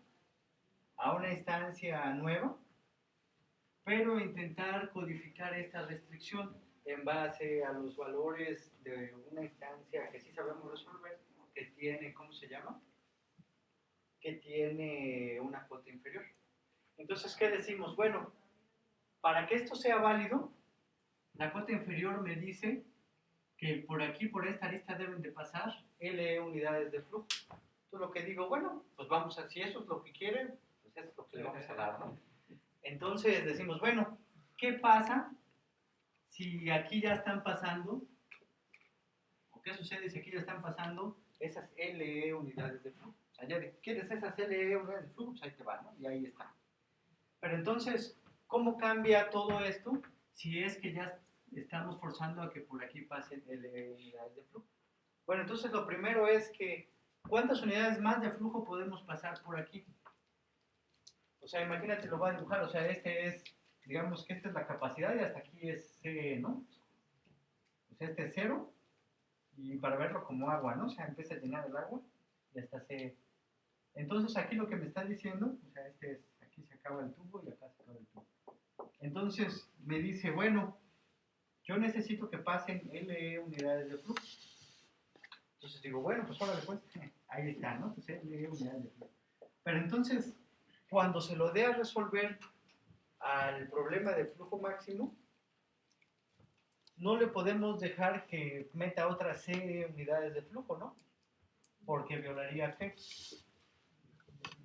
a una instancia nueva, pero intentar codificar esta restricción en base a los valores de una instancia que sí sabemos resolver, que tiene, ¿cómo se llama? Que tiene una cota inferior. Entonces, ¿qué decimos? Bueno, para que esto sea válido, la cota inferior me dice que por aquí, por esta arista, deben de pasar L unidades de flujo. Entonces, lo que digo, bueno, pues vamos a, si eso es lo que quieren, pues eso es lo que le vamos a dar, ¿no? Entonces decimos, bueno, ¿qué pasa si aquí ya están pasando, o qué sucede si aquí ya están pasando esas LE unidades de flujo? O sea, ya ¿quieres esas LE unidades de flujo? Pues ahí te van, ¿no? Y ahí está. Pero entonces, ¿cómo cambia todo esto si es que ya estamos forzando a que por aquí pasen LE unidades de flujo? Bueno, entonces lo primero es que, ¿cuántas unidades más de flujo podemos pasar por aquí? O sea, imagínate, lo voy a dibujar, o sea, digamos que esta es la capacidad y hasta aquí es C, ¿no? O sea, este es 0, y para verlo como agua, ¿no? O sea, empieza a llenar el agua y hasta C. Entonces, aquí lo que me está diciendo, o sea, aquí se acaba el tubo y acá se acaba el tubo. Entonces, me dice, bueno, yo necesito que pasen LE unidades de flujo. Entonces digo, bueno, pues ahora después, ahí está, ¿no? Pues LE unidades de flujo. Pero entonces, cuando se lo dé a resolver al problema de flujo máximo, no le podemos dejar que meta otras C unidades de flujo, ¿no? Porque violaría ¿qué?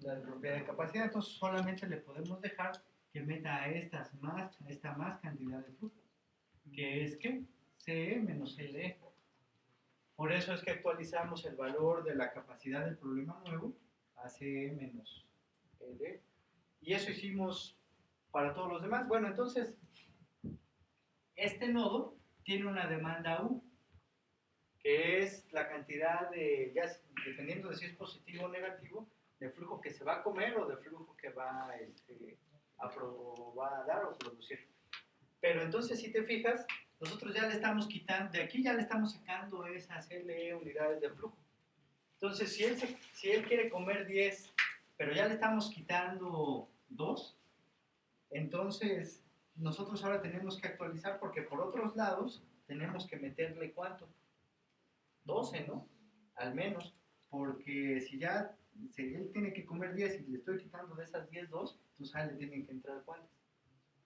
La propiedad de capacidad. Entonces solamente le podemos dejar que meta a esta más cantidad de flujo, que es ¿qué? CE menos LE. Por eso es que actualizamos el valor de la capacidad del problema nuevo a CE menos LE. Y eso hicimos para todos los demás. Bueno, entonces, este nodo tiene una demanda U, que es la cantidad de, ya dependiendo de si es positivo o negativo, de flujo que se va a comer o de flujo que va a dar o producir. Pero entonces, si te fijas, nosotros ya le estamos quitando, de aquí ya le estamos sacando esas LE unidades de flujo. Entonces, si él quiere comer 10, pero ya le estamos quitando 2, entonces nosotros ahora tenemos que actualizar porque por otros lados tenemos que meterle ¿cuánto? 12, ¿no? Al menos, porque si él tiene que comer 10 y le estoy quitando de esas 10 2, entonces a él le tienen que entrar ¿cuántas?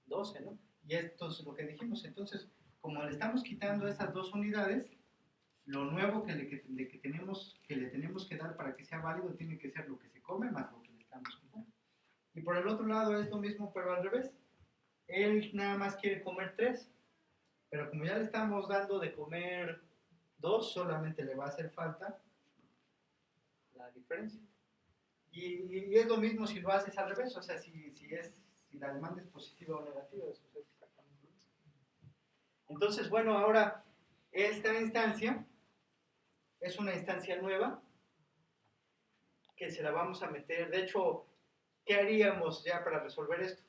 12, ¿no? Y esto es lo que dijimos. Entonces, como le estamos quitando esas 2 unidades, lo nuevo que le tenemos que dar para que sea válido tiene que ser lo que se come más lo que le estamos quitando. Y por el otro lado es lo mismo, pero al revés. Él nada más quiere comer 3, pero como ya le estamos dando de comer 2, solamente le va a hacer falta la diferencia. Y es lo mismo si lo haces al revés, o sea, si la demanda es positiva o negativa, eso es exactamente lo mismo. Entonces, bueno, ahora esta instancia es una instancia nueva que se la vamos a meter. De hecho, ¿qué haríamos ya para resolver esto?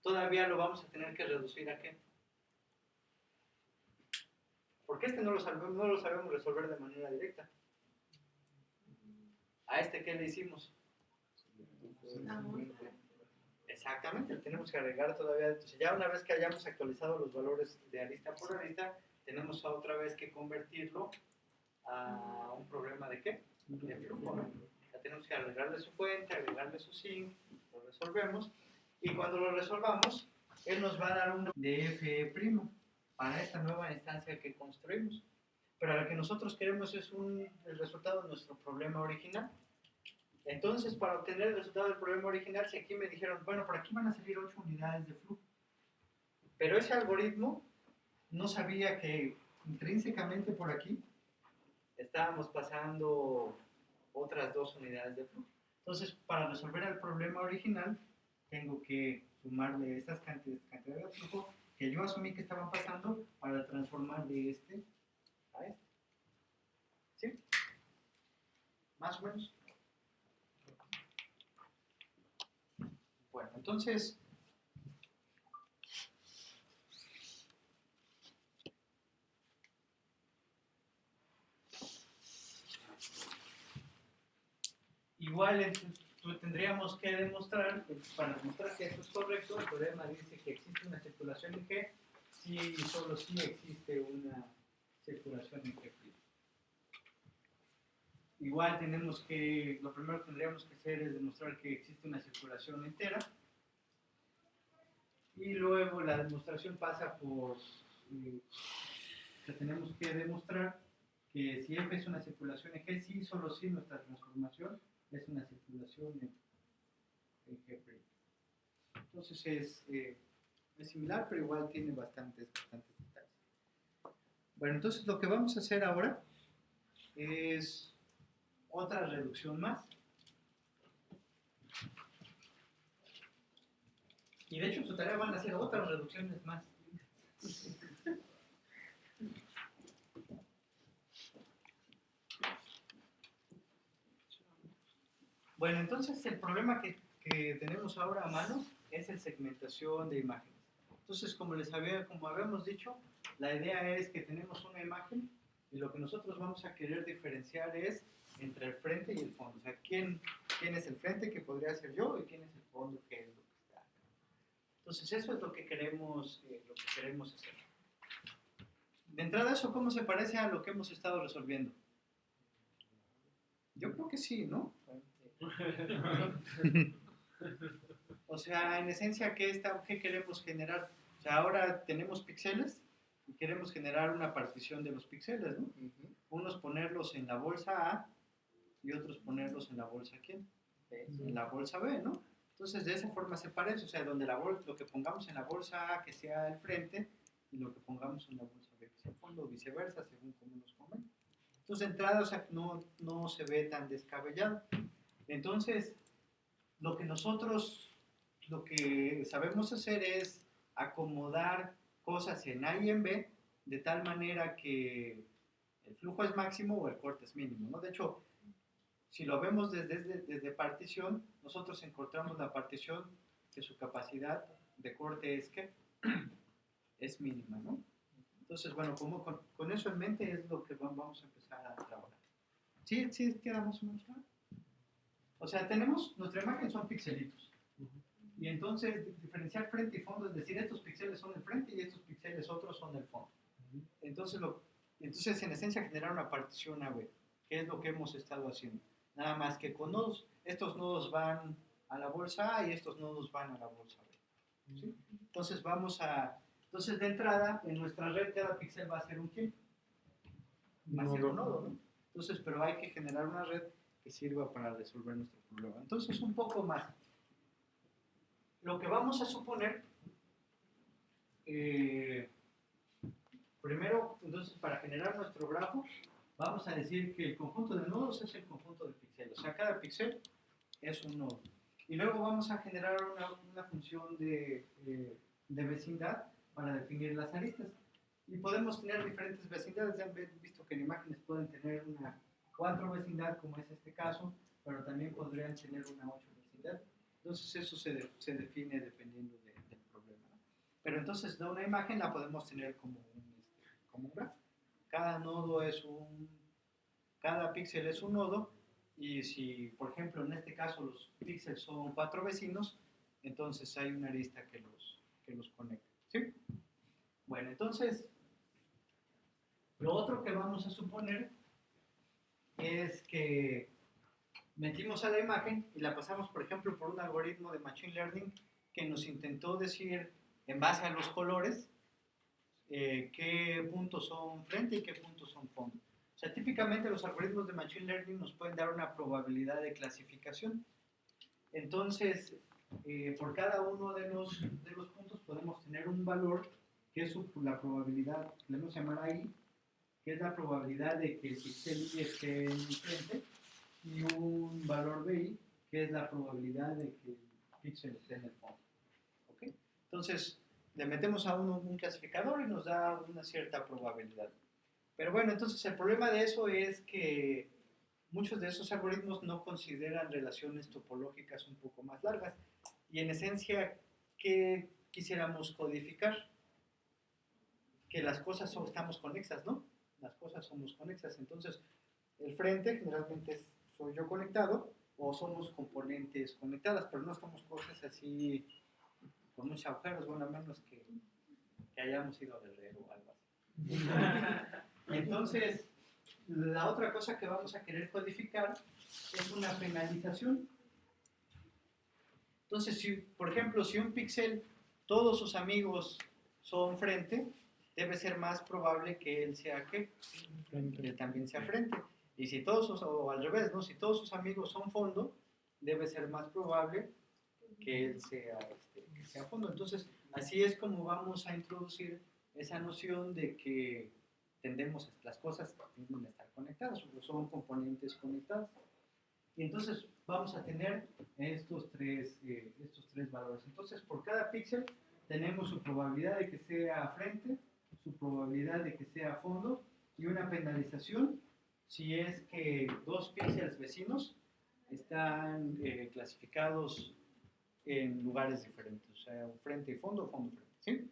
Todavía lo vamos a tener que reducir ¿a qué? Porque este no lo sabemos resolver de manera directa. ¿A este qué le hicimos? Exactamente, tenemos que agregar todavía. Entonces, ya una vez que hayamos actualizado los valores de arista por arista, tenemos otra vez que convertirlo a un problema de ¿qué? De flujo, ¿no? Ya tenemos que agregarle su fuente, agregarle su sink, lo resolvemos. Y cuando lo resolvamos, él nos va a dar un de F' para esta nueva instancia que construimos. Pero lo que nosotros queremos es el resultado de nuestro problema original. Entonces, para obtener el resultado del problema original, si aquí me dijeron, bueno, por aquí van a salir 8 unidades de flujo. Pero ese algoritmo no sabía que intrínsecamente por aquí estábamos pasando otras 2 unidades de flujo. Entonces, para resolver el problema original, tengo que sumarle estas cantidades de flujo que yo asumí que estaban pasando para transformar de este a este. ¿Sí? Más o menos. Bueno, entonces, igual tendríamos que demostrar, para demostrar que esto es correcto, el teorema dice que existe una circulación en G, si y solo si existe una circulación en G'. Igual lo primero que tendríamos que hacer es demostrar que existe una circulación entera. Y luego la demostración pasa por que tenemos que demostrar que si F es una circulación en G, sí, solo si nuestra transformación es una circulación en G'. Entonces es similar, pero igual tiene bastantes detalles. Bueno, entonces lo que vamos a hacer ahora es otra reducción más. Y de hecho en su tarea van a hacer otras reducciones más. Bueno, entonces el problema que tenemos ahora a mano es el segmentación de imágenes. Entonces, como habíamos dicho, la idea es que tenemos una imagen y lo que nosotros vamos a querer diferenciar es entre el frente y el fondo. O sea, ¿quién es el frente, que podría ser yo, y quién es el fondo, que es lo que está acá? Entonces, eso es lo que queremos hacer. De entrada, ¿eso cómo se parece a lo que hemos estado resolviendo? Yo creo que sí, ¿no? O sea, en esencia, ¿qué queremos generar? O sea, ahora tenemos píxeles y queremos generar una partición de los píxeles, ¿no? Unos ponerlos en la bolsa A y otros ponerlos en la bolsa ¿quién? En la bolsa B, ¿no? Entonces, de esa forma se parece, o sea, donde lo que pongamos en la bolsa A que sea el frente y lo que pongamos en la bolsa B que sea el fondo, o viceversa, según como nos convenga. Entonces, de entrada, o sea, no se ve tan descabellado. Entonces, lo que sabemos hacer es acomodar cosas en A y en B de tal manera que el flujo es máximo o el corte es mínimo, ¿no? De hecho, si lo vemos desde partición, nosotros encontramos la partición que su capacidad de corte es ¿qué? Es mínima, ¿no? Entonces, bueno, con eso en mente es lo que vamos a empezar a trabajar. ¿Sí queda más o menos claro? O sea, nuestra imagen son pixelitos. Y entonces diferenciar frente y fondo, es decir, estos píxeles son el frente y estos píxeles otros son el fondo. Entonces en esencia generar una partición AB, que es lo que hemos estado haciendo. Nada más que con nodos, estos nodos van a la bolsa A y estos nodos van a la bolsa B. ¿Sí? Entonces de entrada, en nuestra red cada píxel va a ser un ¿qué? Va a ser un nodo, ¿no? Entonces, pero hay que generar una red que sirva para resolver nuestro problema. Entonces, un poco más. Lo que vamos a suponer, primero, entonces, para generar nuestro grafo, vamos a decir que el conjunto de nodos es el conjunto de píxeles. O sea, cada píxel es un nodo. Y luego vamos a generar una función de vecindad para definir las aristas. Y podemos tener diferentes vecindades. Ya han visto que en imágenes pueden tener una 4 vecindad, como es este caso, pero también podrían tener una 8 vecindad. Entonces eso se define dependiendo del problema, ¿no? Pero entonces de una imagen la podemos tener como un grafo. cada nodo cada píxel es un nodo, y si, por ejemplo, en este caso los píxeles son 4 vecinos, entonces hay una arista que los conecta, ¿sí? Bueno, entonces, lo otro que vamos a suponer es que metimos a la imagen y la pasamos, por ejemplo, por un algoritmo de Machine Learning que nos intentó decir, en base a los colores, qué puntos son frente y qué puntos son fondo. O sea, típicamente los algoritmos de Machine Learning nos pueden dar una probabilidad de clasificación. Entonces, por cada uno de los puntos podemos tener un valor que es la probabilidad, le vamos a llamar ahí, que es la probabilidad de que el píxel Y esté en frente, y un valor BI, que es la probabilidad de que el píxel esté en el fondo. ¿Okay? Entonces, le metemos a uno un clasificador y nos da una cierta probabilidad. Pero bueno, entonces el problema de eso es que muchos de esos algoritmos no consideran relaciones topológicas un poco más largas. Y en esencia, ¿qué quisiéramos codificar? Que las cosas estamos conexas, ¿no? Las cosas somos conexas. Entonces, el frente generalmente soy yo conectado, o somos componentes conectadas, pero no somos cosas así con muchos agujeros, bueno, a menos que hayamos ido a Guerrero o algo así. Entonces, la otra cosa que vamos a querer codificar es una penalización. Entonces, si, por ejemplo, si un píxel, todos sus amigos son frente, debe ser más probable que él sea ¿qué? Que él también sea frente. Y si todos, o al revés, ¿no? Si todos sus amigos son fondo, debe ser más probable que él sea, que sea fondo. Entonces, así es como vamos a introducir esa noción de que las cosas tienden a estar conectadas, o son componentes conectados. Y entonces vamos a tener estos tres valores. Entonces, por cada píxel tenemos su probabilidad de que sea frente, su probabilidad de que sea fondo, y una penalización si es que dos píxeles vecinos están clasificados en lugares diferentes, o sea, frente y fondo, fondo, frente, ¿sí?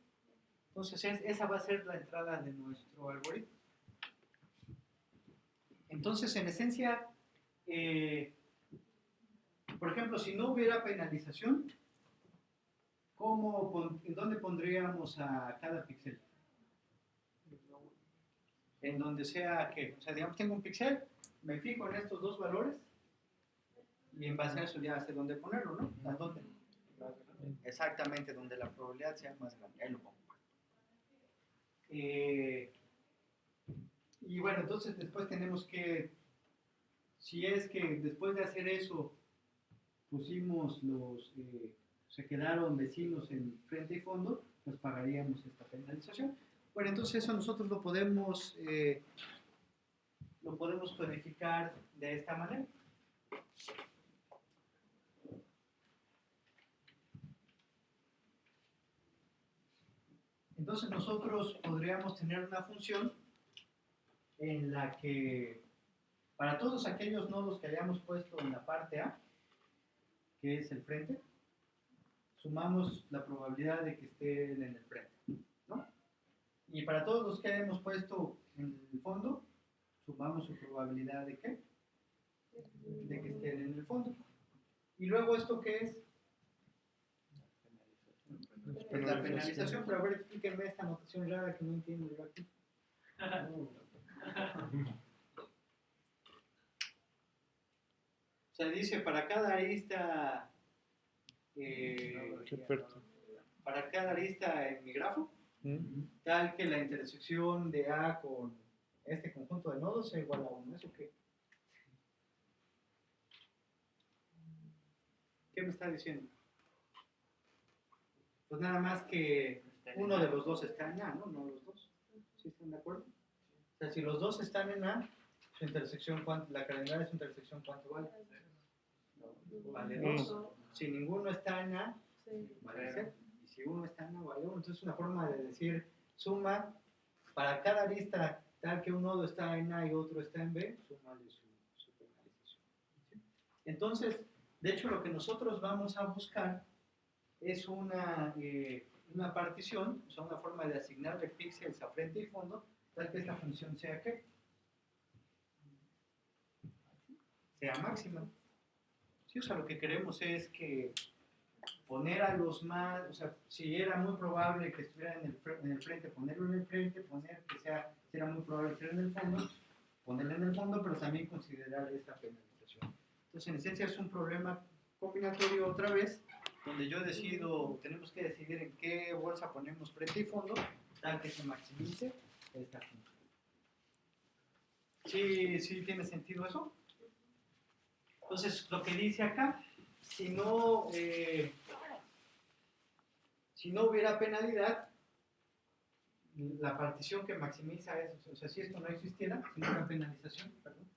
Entonces, esa va a ser la entrada de nuestro algoritmo. Entonces, en esencia, por ejemplo, si no hubiera penalización, ¿en dónde pondríamos a cada píxel? En donde sea que, o sea, digamos, tengo un píxel, me fijo en estos dos valores, y en base a eso ya sé dónde ponerlo, ¿no? ¿A dónde? Exactamente, donde la probabilidad sea más grande. Ahí lo pongo. Y bueno, entonces después tenemos que, si es que después de hacer eso, pusimos se quedaron vecinos en frente y fondo, pues pagaríamos esta penalización. Bueno, entonces eso nosotros lo podemos codificar de esta manera. Entonces nosotros podríamos tener una función en la que para todos aquellos nodos que hayamos puesto en la parte A, que es el frente, sumamos la probabilidad de que estén en el frente, ¿no? Y para todos los que hayamos puesto en el fondo, sumamos su probabilidad de ¿qué? De que estén en el fondo. Y luego, ¿esto qué es? Es la penalización, pero a ver, explíquenme esta notación rara que no entiendo yo aquí. O sea, dice para cada arista, para cada arista en mi grafo, tal que la intersección de A con este conjunto de nodos sea igual a 1. ¿Eso qué? ¿Qué me está diciendo? Pues nada más que uno de los dos está en A, ¿no? No los dos. ¿Sí están de acuerdo? O sea, si los dos están en A, su intersección, la cadenidad de su intersección, ¿cuánto vale? Vale 2. Si ninguno está en A, vale 0. Y si uno está en A, vale 1. Entonces es una forma de decir suma para cada arista tal que un nodo está en A y otro está en B, súmale su penalización. ¿Sí? Entonces, de hecho, lo que nosotros vamos a buscar es una partición, o sea, una forma de asignarle píxeles a frente y fondo tal que esta función sea ¿qué? Sea máxima. Sí, o sea, lo que queremos es que poner a los más, o sea, si era muy probable que estuviera en el frente, ponerlo en el frente, poner que sea, si era muy probable que estuviera en el fondo, ponerlo en el fondo, pero también considerar esta penalización. Entonces, en esencia es un problema combinatorio otra vez, donde yo decido, tenemos que decidir en qué bolsa ponemos frente y fondo, tal que se maximice esta función. ¿Sí tiene sentido eso? Entonces, lo que dice acá, si no hubiera penalidad, la partición que maximiza eso, o sea, si esto no existiera, si no hubiera penalización, perdón,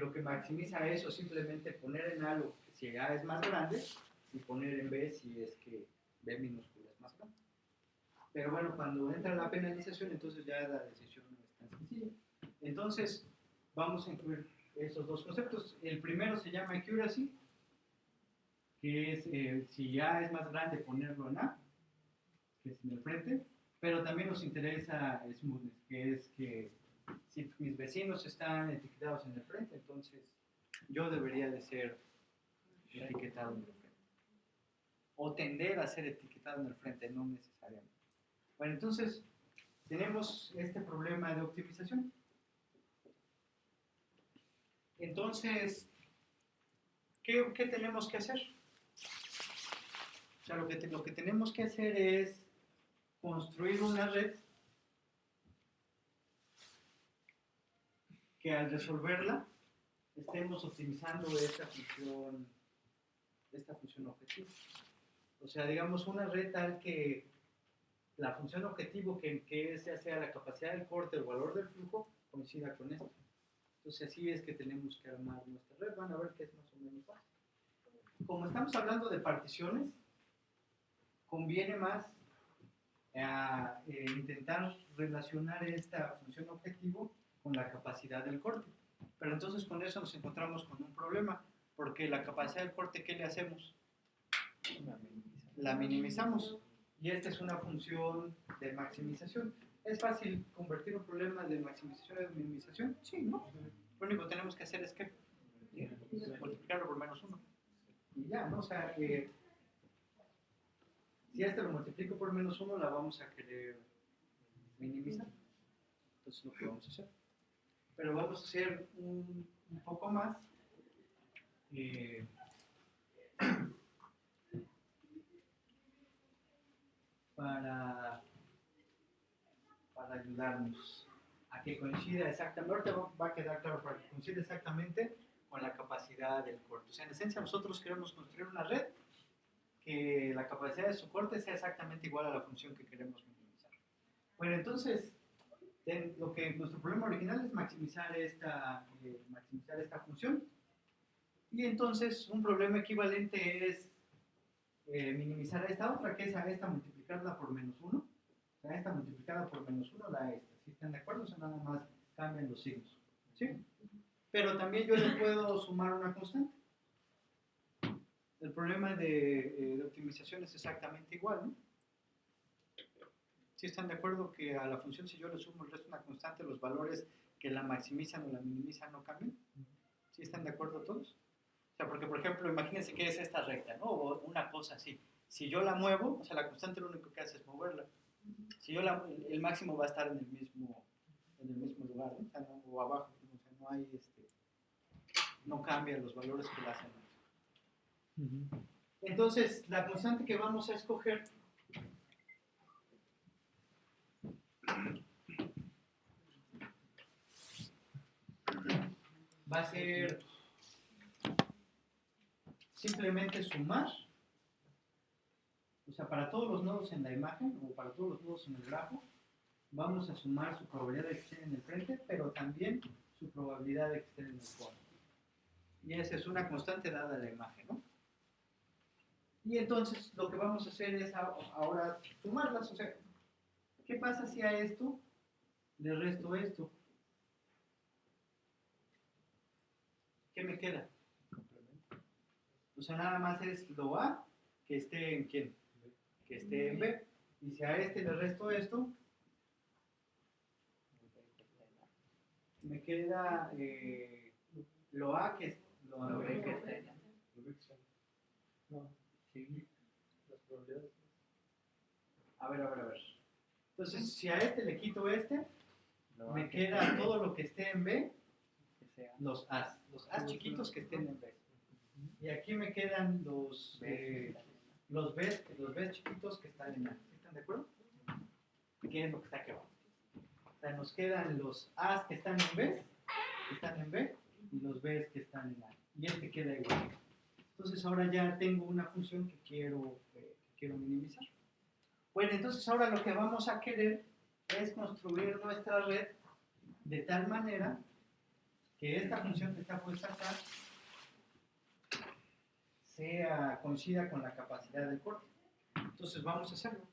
lo que maximiza eso simplemente poner en A lo que si A es más grande y poner en B si es que B minúscula es más grande. Pero bueno, cuando entra la penalización, entonces ya la decisión no es tan sencilla. Entonces, vamos a incluir esos dos conceptos. El primero se llama accuracy, que es si A es más grande ponerlo en A, que es en el frente, pero también nos interesa smoothness, que es que si mis vecinos están etiquetados en el frente, entonces yo debería de ser etiquetado en el frente. O tender a ser etiquetado en el frente, no necesariamente. Bueno, entonces tenemos este problema de optimización. Entonces, ¿qué tenemos que hacer? O sea, lo que tenemos que hacer es construir una red que al resolverla estemos optimizando esta función objetivo. O sea, digamos una red tal que la función objetivo que es ya sea la capacidad del corte o el valor del flujo coincida con esto. Entonces así es que tenemos que armar nuestra red. Van a ver que es más o menos fácil. Como estamos hablando de particiones, conviene más intentar relacionar esta función objetivo con la capacidad del corte. Pero entonces con eso nos encontramos con un problema, porque la capacidad del corte, ¿qué le hacemos? La minimizamos. Y esta es una función de maximización. ¿Es fácil convertir un problema de maximización en minimización? Sí, ¿no? Lo único que tenemos que hacer es que multiplicarlo por menos 1. Y ya, ¿no? O sea, si este lo multiplico por menos 1, la vamos a querer minimizar. Entonces lo que vamos a hacer. Pero vamos a hacer un poco más. Para ayudarnos a que coincida exactamente, ahorita va a quedar claro, para que coincida exactamente con la capacidad del corte. O sea, en esencia nosotros queremos construir una red que la capacidad de su corte sea exactamente igual a la función que queremos minimizar. Bueno, entonces, nuestro problema original es maximizar esta función. Y entonces un problema equivalente es minimizar a esta otra, que es a esta multiplicarla por menos 1. O sea, esta multiplicada por menos 1 da esta. ¿Sí están de acuerdo? O sea, nada más cambian los signos. ¿Sí? Pero también yo le puedo sumar una constante. El problema de optimización es exactamente igual, ¿no? ¿Sí están de acuerdo que a la función, si yo le sumo el resto de una constante, los valores que la maximizan o la minimizan no cambian? ¿Sí están de acuerdo todos? O sea, porque, por ejemplo, imagínense que es esta recta, ¿no? O una cosa así. Si yo la muevo, o sea, la constante lo único que hace es moverla. Si yo el máximo va a estar en el mismo lugar, ¿no? O sea, o abajo, ¿no? O sea, no hay, no cambian los valores que la hacen. Entonces, la constante que vamos a escoger va a ser simplemente sumar, o sea, para todos los nodos en la imagen o para todos los nodos en el grafo, vamos a sumar su probabilidad de que estén en el frente, pero también su probabilidad de que estén en el fondo. Y esa es una constante dada la imagen, ¿no? Y entonces lo que vamos a hacer es ahora sumarlas, o sea, ¿qué pasa si a esto le resto esto? ¿Qué me queda? O sea, nada más es lo A que esté en ¿quién? Que esté en B. Y si a este le resto esto, me queda lo A que es Lo B que está en A. No, sí. las probabilidades. A ver. Entonces, si a este le quito este, Lo A me que queda está en B, todo lo que esté en B, que sea los As chiquitos que estén en B. Y aquí me quedan los B. los Bs chiquitos que están en A. ¿Están de acuerdo? ¿Qué es lo que está aquí abajo? O sea, nos quedan los As que están en B, y los Bs que están en A. Y este queda igual. Entonces ahora ya tengo una función que quiero minimizar. Bueno, entonces ahora lo que vamos a querer es construir nuestra red de tal manera que esta función que está puesta acá coincida con la capacidad del corte. Entonces vamos a hacerlo.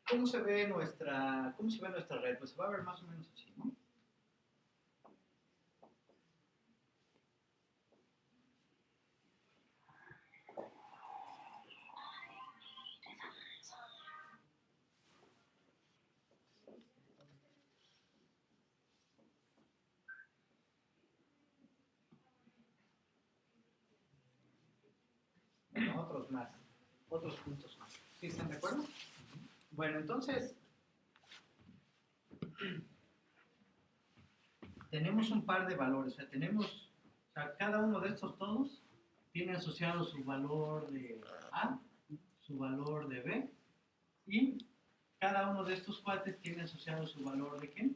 ¿Cómo se ve nuestra red? Pues se va a ver más o menos así, ¿no? Bueno, otros puntos más. ¿Sí están de acuerdo? Bueno, entonces tenemos un par de valores, o sea, cada uno de estos todos tiene asociado su valor de A, su valor de B, y cada uno de estos cuates tiene asociado su valor de ¿qué?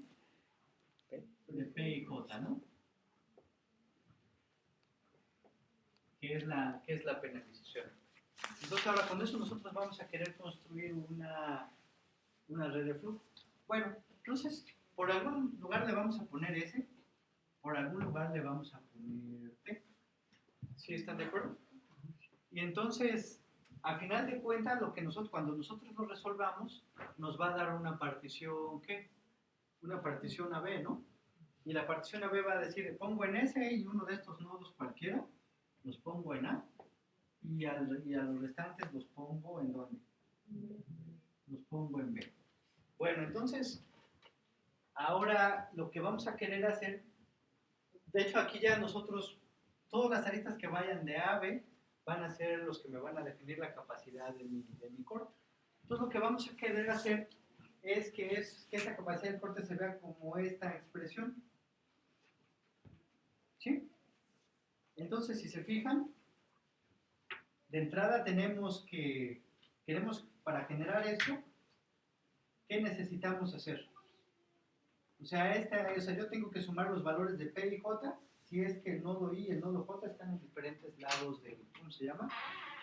De P y J, ¿no? Que es la penalización. Entonces ahora con eso nosotros vamos a querer construir una red de flujo. Bueno, entonces por algún lugar le vamos a poner S, por algún lugar le vamos a poner T. ¿Sí están de acuerdo? Y entonces, a final de cuentas, cuando nosotros lo resolvamos, nos va a dar una partición, ¿qué? Una partición AB, ¿no? Y la partición AB va a decir, pongo en S y uno de estos nodos cualquiera, los pongo en A, y a los restantes los pongo ¿en dónde? Los pongo en B. Bueno, entonces, ahora lo que vamos a querer hacer, de hecho aquí ya nosotros, todas las aristas que vayan de A a B, van a ser los que me van a definir la capacidad de mi corte. Entonces lo que vamos a querer hacer es que esa capacidad del corte se vea como esta expresión. ¿Sí? Entonces, si se fijan, de entrada queremos para generar esto, ¿qué necesitamos hacer? O sea, yo tengo que sumar los valores de P y J si es que el nodo I y el nodo J están en diferentes lados del, ¿cómo se llama?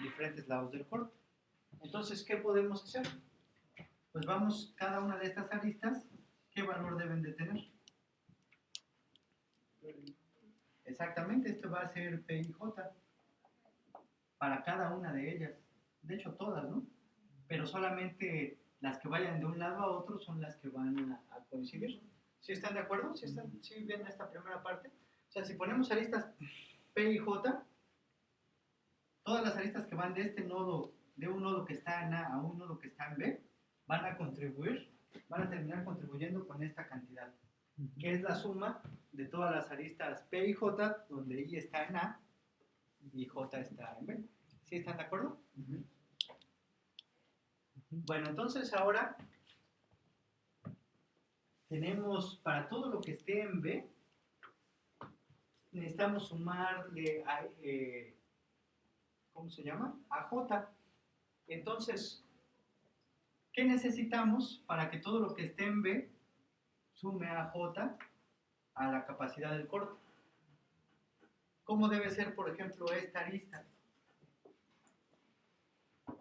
Diferentes lados del corte. Entonces, ¿qué podemos hacer? Pues vamos, cada una de estas aristas, ¿qué valor deben de tener? Exactamente, esto va a ser P y J para cada una de ellas. De hecho, todas, ¿no? Pero solamente las que vayan de un lado a otro son las que van a coincidir. ¿Sí están de acuerdo? ¿Sí ven esta primera parte? O sea, si ponemos aristas P y J, todas las aristas que van de este nodo, de un nodo que está en A a un nodo que está en B, van a terminar contribuyendo con esta cantidad, que es la suma de todas las aristas P y J, donde I está en A y J está en B. ¿Sí están de acuerdo? Bueno, entonces ahora tenemos, para todo lo que esté en B, necesitamos sumarle a, ¿cómo se llama? A J. Entonces, ¿qué necesitamos para que todo lo que esté en B sume a J a la capacidad del corte? ¿Cómo debe ser, por ejemplo, esta arista?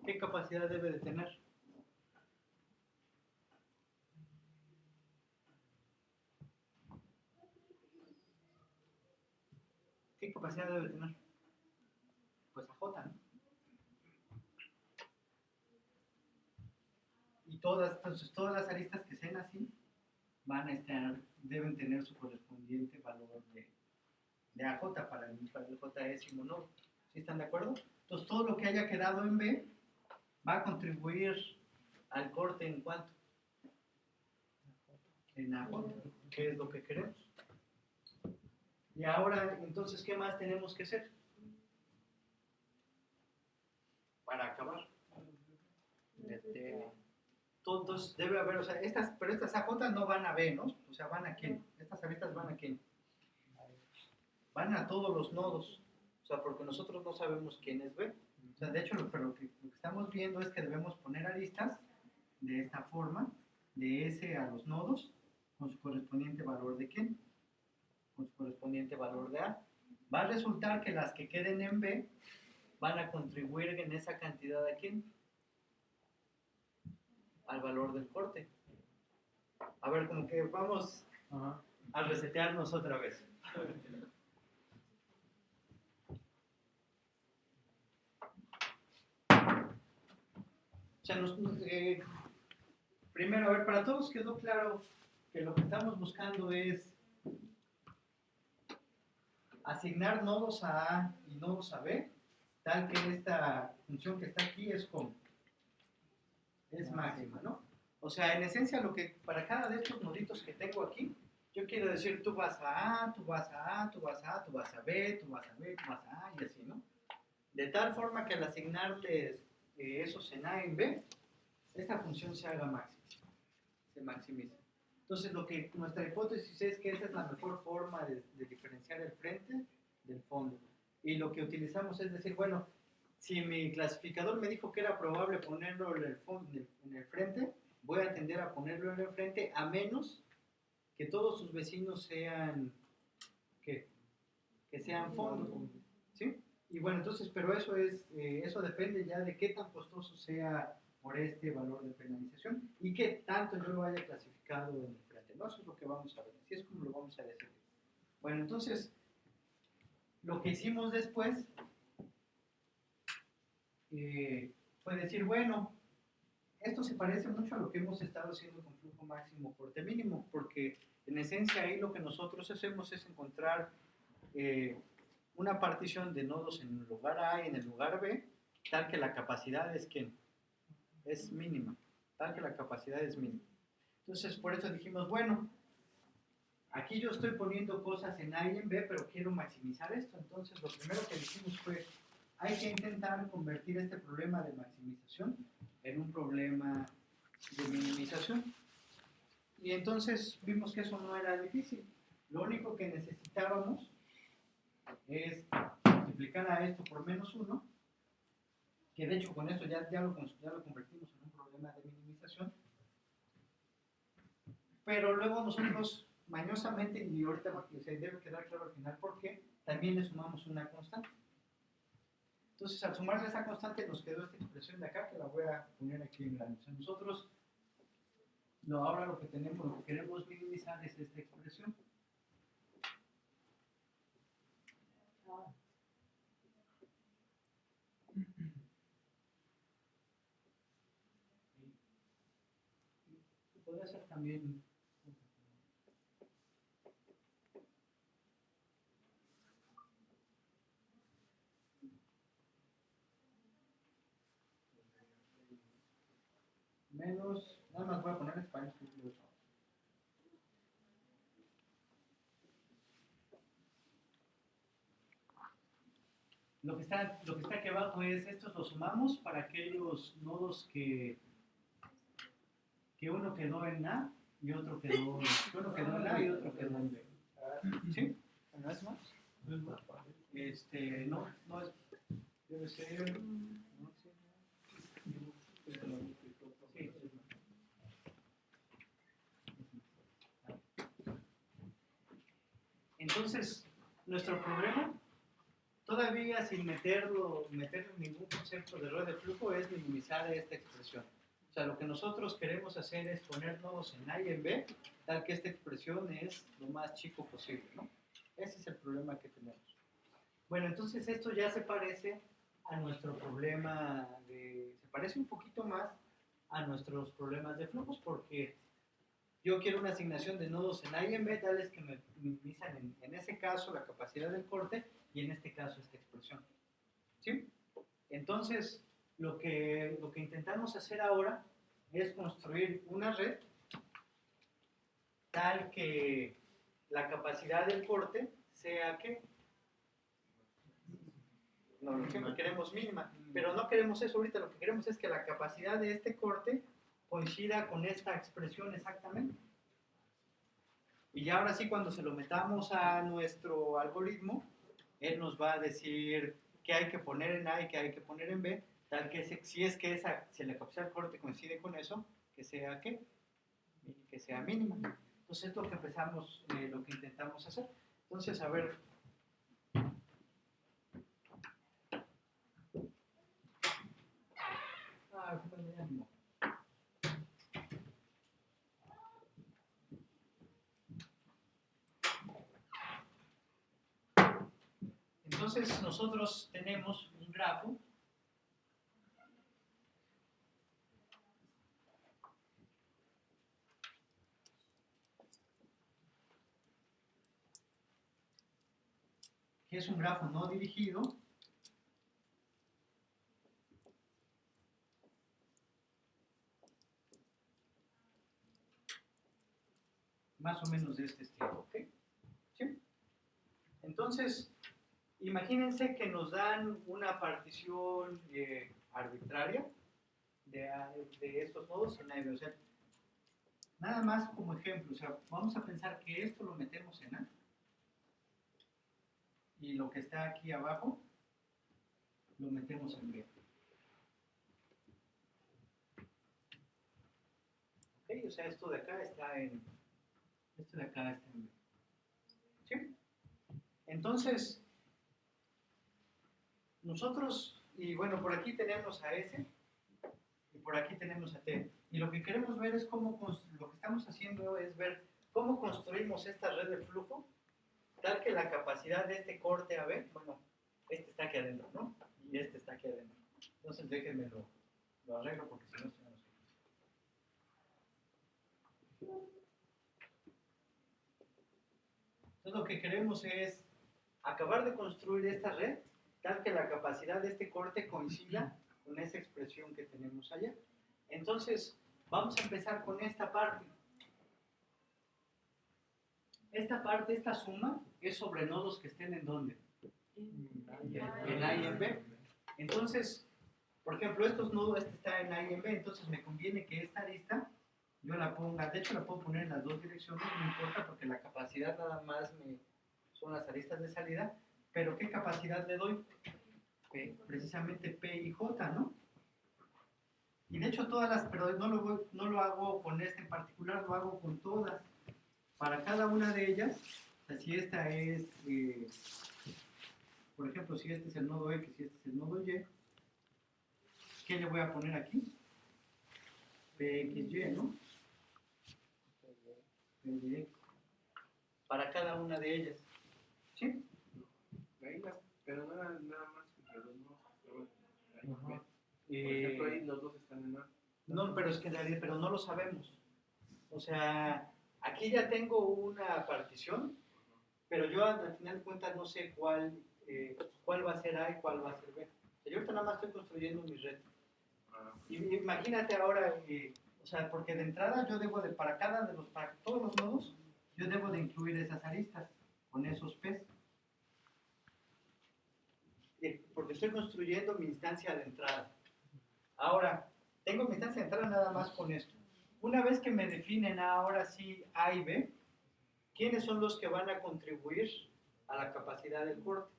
¿Qué capacidad debe de tener? ¿Qué capacidad debe tener? Pues a J, ¿no? Y entonces todas las aristas que sean así deben tener su correspondiente valor de AJ para el Jésimo nodo. ¿Sí están de acuerdo? Entonces todo lo que haya quedado en B va a contribuir al corte en cuánto? En AJ, que es lo que queremos. Y ahora, entonces, ¿qué más tenemos que hacer? Para acabar. Entonces debe haber, o sea, pero estas AJ no van a B, ¿no? O sea, van a quién. Estas aristas van a quién. Van a todos los nodos. O sea, porque nosotros no sabemos quién es B. O sea, de hecho, lo que estamos viendo es que debemos poner aristas de esta forma, de S a los nodos, con su correspondiente valor de quién. Con su correspondiente valor de A. Va a resultar que las que queden en B van a contribuir en esa cantidad a quién. Al valor del corte. A ver, como que vamos a resetearnos otra vez. O sea, primero, a ver, para todos quedó claro que lo que estamos buscando es asignar nodos a A y nodos a B, tal que esta función que está aquí es como es máxima, ¿no? O sea, en esencia, lo que para cada de estos noditos que tengo aquí, yo quiero decir, tú vas a A, tú vas a A, tú vas a A, tú vas a B, tú vas a B, tú vas a A, y así, ¿no? De tal forma que al asignarles esos en A y en B, esta función se haga máxima, se maximiza. Entonces, nuestra hipótesis es que esa es la mejor forma de diferenciar el frente del fondo. Y lo que utilizamos es decir, bueno, si mi clasificador me dijo que era probable ponerlo en el frente, voy a tender a ponerlo en el frente a menos que todos sus vecinos sean, ¿qué? Que sean fondo, ¿sí? Y bueno, entonces, pero eso depende ya de qué tan costoso sea por este valor de penalización y qué tanto yo lo haya clasificado en el frente, ¿no? Eso es lo que vamos a ver, así es como lo vamos a decir. Bueno, entonces, lo que hicimos después fue decir, bueno, esto se parece mucho a lo que hemos estado haciendo con flujo máximo corte mínimo, porque en esencia ahí lo que nosotros hacemos es encontrar una partición de nodos en el lugar A y en el lugar B, tal que la capacidad es mínima, tal que la capacidad es mínima. Entonces, por eso dijimos, bueno, aquí yo estoy poniendo cosas en A y en B, pero quiero maximizar esto. Entonces, lo primero que dijimos fue, hay que intentar convertir este problema de maximización en un problema de minimización. Y entonces vimos que eso no era difícil. Lo único que necesitábamos es multiplicar a esto por menos 1, que de hecho con esto ya lo convertimos en un problema de minimización. Pero luego nosotros mañosamente, y ahorita se debe quedar claro al final por qué, también le sumamos una constante. Entonces, al sumarle esa constante nos quedó esta expresión de acá, que la voy a poner aquí en grande. O sea, nosotros ahora lo que queremos minimizar es esta expresión. Podría ser también menos, nada más voy a poner español. Lo que está aquí abajo es, estos los sumamos para aquellos nodos que uno quedó en A y otro quedó, uno quedó en A y otro quedó en B. ¿Sí? ¿No es más? No es, debe ser, no sé. Sí, entonces, nuestro problema, todavía sin meterle ningún concepto de red de flujo, es minimizar esta expresión. O sea, lo que nosotros queremos hacer es poner nodos en A y en B, tal que esta expresión es lo más chico posible, ¿no? Ese es el problema que tenemos. Bueno, entonces esto ya se parece a nuestro problema se parece un poquito más a nuestros problemas de flujos, porque Yo quiero una asignación de nodos en A y en B, tales que me minimizan en ese caso la capacidad del corte y en este caso esta expresión. ¿Sí? Entonces, lo que intentamos hacer ahora es construir una red tal que la capacidad del corte sea que no, lo que queremos mínima, pero no queremos eso ahorita, lo que queremos es que la capacidad de este corte coincida con esta expresión exactamente. Y ya ahora sí, cuando se lo metamos a nuestro algoritmo, él nos va a decir qué hay que poner en A y qué hay que poner en B, tal que si es que si la capacidad del corte coincide con eso, que sea ¿qué? Que sea mínima. Entonces es lo que empezamos, lo que intentamos hacer. Entonces, a ver. Entonces nosotros tenemos un grafo que es un grafo no dirigido más o menos de este estilo, ¿ok? ¿Sí? Entonces, imagínense que nos dan una partición arbitraria de estos nodos en A y B. O sea, nada más como ejemplo, o sea, vamos a pensar que esto lo metemos en A y lo que está aquí abajo lo metemos en B. ¿Ok? O sea, esto de acá está en B. ¿Sí? Entonces, nosotros, y bueno, por aquí tenemos a S y por aquí tenemos a T. Y lo que queremos ver es lo que estamos haciendo es ver cómo construimos esta red de flujo, tal que la capacidad de este corte AB, bueno, este está aquí adentro, ¿no? Y este está aquí adentro. Entonces déjenme lo arreglo porque si no se nos... Entonces lo que queremos es acabar de construir esta red tal que la capacidad de este corte coincida con esa expresión que tenemos allá. Entonces, vamos a empezar con esta parte. Esta suma, es sobre nodos que estén en ¿dónde? En A y en B. Entonces, por ejemplo, estos nodos, este está en A y en B, entonces me conviene que esta arista yo la ponga, de hecho la puedo poner en las dos direcciones, no importa porque la capacidad nada más son las aristas de salida, pero ¿qué capacidad le doy? Precisamente P y J, ¿no? Y de hecho todas las, pero no lo hago con este en particular, lo hago con todas. Para cada una de ellas, o sea, si esta es, por ejemplo, si este es el nodo X y este es el nodo Y, ¿qué le voy a poner aquí? PXY, ¿no? PY. Para cada una de ellas. ¿Sí? Pero no era nada más que los dos. Por Por ejemplo, ahí los dos están en A. No, pero es que en realidad, pero no lo sabemos. O sea, aquí ya tengo una partición, pero yo al final de cuentas no sé cuál va a ser A y cuál va a ser B. O sea, yo ahorita nada más estoy construyendo mi red. Y imagínate ahora, o sea, porque de entrada yo debo de, para todos los nodos, yo debo de incluir esas aristas con esos P's. Porque estoy construyendo mi instancia de entrada. Ahora, tengo mi instancia de entrada nada más con esto. Una vez que me definen ahora sí A y B, ¿quiénes son los que van a contribuir a la capacidad del corte?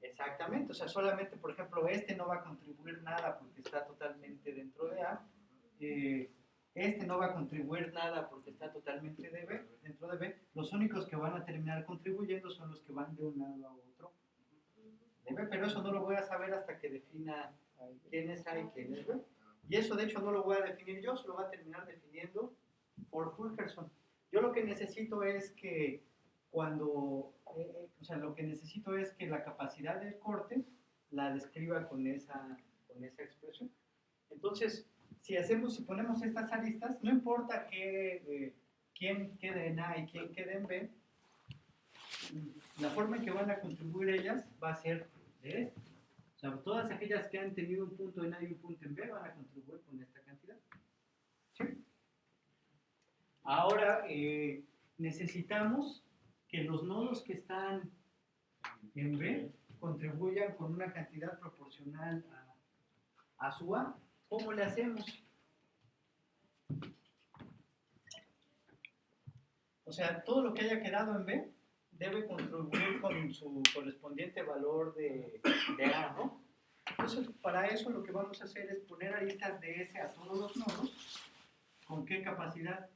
Exactamente, o sea, solamente, por ejemplo, este no va a contribuir nada porque está totalmente dentro de A. Este no va a contribuir nada porque está totalmente dentro de B. Los únicos que van a terminar contribuyendo son los que van de un lado a otro de B, pero eso no lo voy a saber hasta que defina quién es A y quién es B. Y eso de hecho no lo voy a definir yo, se lo va a terminar definiendo por Fulkerson. Yo lo que necesito es que lo que necesito es que la capacidad del corte la describa con esa expresión. Entonces, si ponemos estas aristas, no importa quién quede en A y quién quede en B, la forma en que van a contribuir ellas va a ser de esto. O sea, todas aquellas que han tenido un punto en A y un punto en B van a contribuir con esta cantidad. ¿Sí? Ahora, necesitamos que los nodos que están en B contribuyan con una cantidad proporcional a su A. ¿Cómo le hacemos? O sea, todo lo que haya quedado en B debe contribuir con su correspondiente valor de A, ¿no? Entonces, para eso lo que vamos a hacer es poner aristas de S a todos los nodos. ¿Con qué capacidad?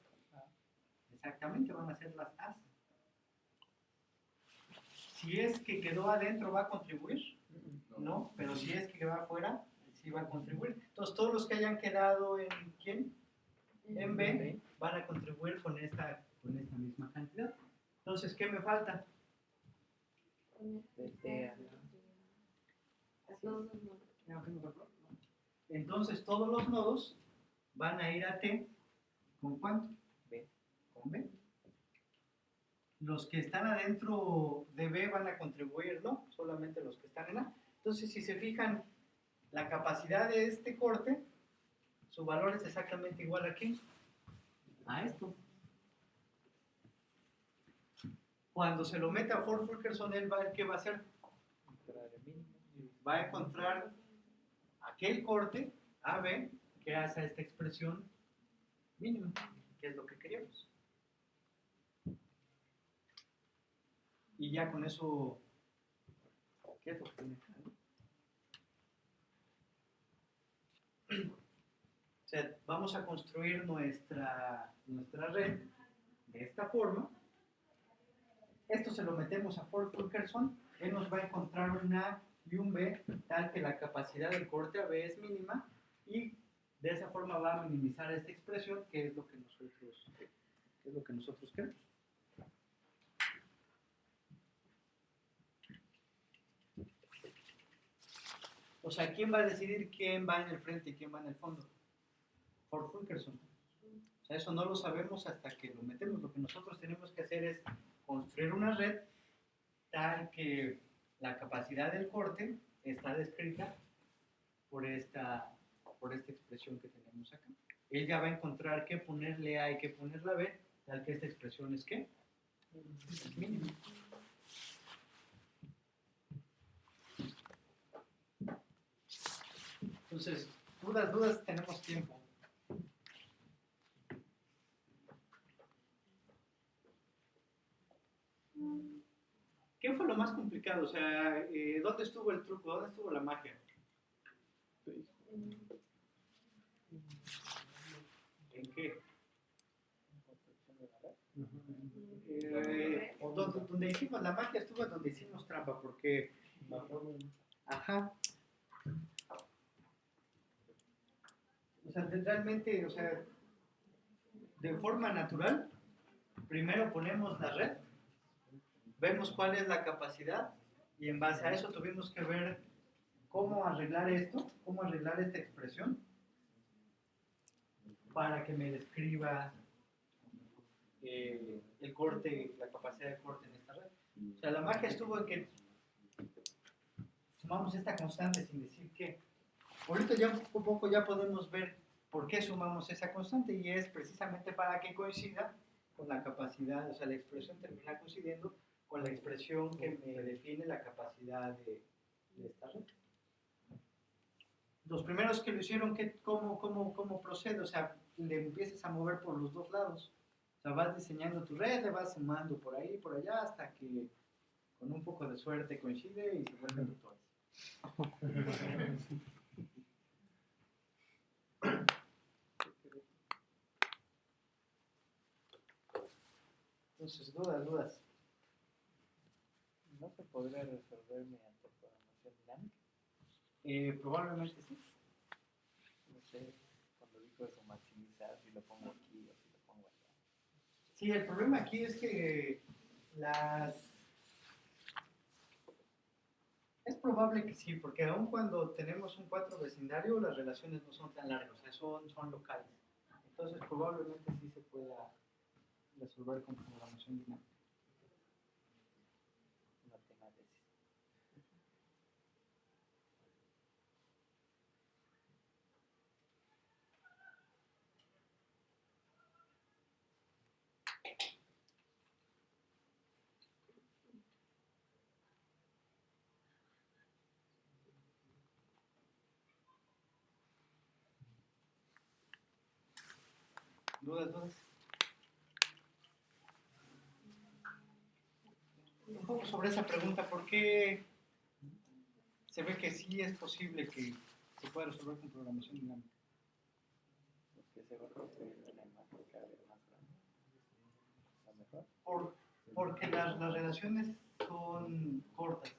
Exactamente, van a ser las A's. Si es que quedó adentro, ¿va a contribuir? No, pero si es que va afuera, sí va a contribuir. Entonces, todos los que hayan quedado en ¿quién? En B, van a contribuir con esta misma cantidad. Entonces, ¿qué me falta? Entonces, todos los nodos van a ir a T, ¿con cuánto? B. Con B. Los que están adentro de B van a contribuir, ¿no? Solamente los que están en A. Entonces, si se fijan, la capacidad de este corte, su valor es exactamente igual a ¿qué? A esto. Cuando se lo meta a Ford Fulkerson, él va a ver qué va a hacer. Va a encontrar aquel corte AB que hace esta expresión mínima, que es lo que queríamos. Y ya con eso, ¿qué es lo que tiene acá? O sea, vamos a construir nuestra red de esta forma. Esto se lo metemos a Ford Fulkerson, él nos va a encontrar un A y un B, tal que la capacidad del corte AB es mínima, y de esa forma va a minimizar esta expresión, que es lo que nosotros queremos. O sea, ¿quién va a decidir quién va en el frente y quién va en el fondo? Ford Fulkerson. O sea, eso no lo sabemos hasta que lo metemos. Lo que nosotros tenemos que hacer es construir una red tal que la capacidad del corte está descrita por esta expresión que tenemos acá. Él ya va a encontrar qué ponerle A y qué ponerle B, tal que esta expresión es ¿qué? Es mínima. Entonces, dudas, tenemos tiempo. ¿Qué fue lo más complicado? O sea, ¿dónde estuvo el truco? ¿Dónde estuvo la magia? ¿En qué? Donde hicimos la magia estuvo donde hicimos trampa, porque... Ajá. O sea, realmente, o sea, de forma natural, primero ponemos la red, vemos cuál es la capacidad, y en base a eso tuvimos que ver cómo arreglar esto, cómo arreglar esta expresión, para que me describa el corte, la capacidad de corte en esta red. O sea, la magia estuvo en que sumamos esta constante sin decir qué. Ahorita ya un poco ya podemos ver por qué sumamos esa constante, y es precisamente para que coincida con la capacidad, o sea, la expresión termina coincidiendo con la expresión que me define la capacidad de esta red. Los primeros que lo hicieron, ¿cómo procede? O sea, le empiezas a mover por los dos lados. O sea, vas diseñando tu red, le vas sumando por ahí, por allá, hasta que con un poco de suerte coincide y se vuelven virtuales. Entonces, dudas. ¿No se podría resolver mediante programación dinámica? Probablemente sí. No sé, cuando dijo eso, maximizar, si lo pongo aquí o si lo pongo allá. Sí, el problema aquí es que probable que sí, porque aun cuando tenemos un 4 vecindario, las relaciones no son tan largas, o sea, son locales. Entonces, probablemente sí se pueda resolver con programación dinámica. No tenga tesis. ¿Dudas? Un poco sobre esa pregunta, ¿por qué se ve que sí es posible que se pueda resolver con programación dinámica? Porque se va a construir una imagen cada vez más grande. ¿A lo mejor? Porque las relaciones son cortas.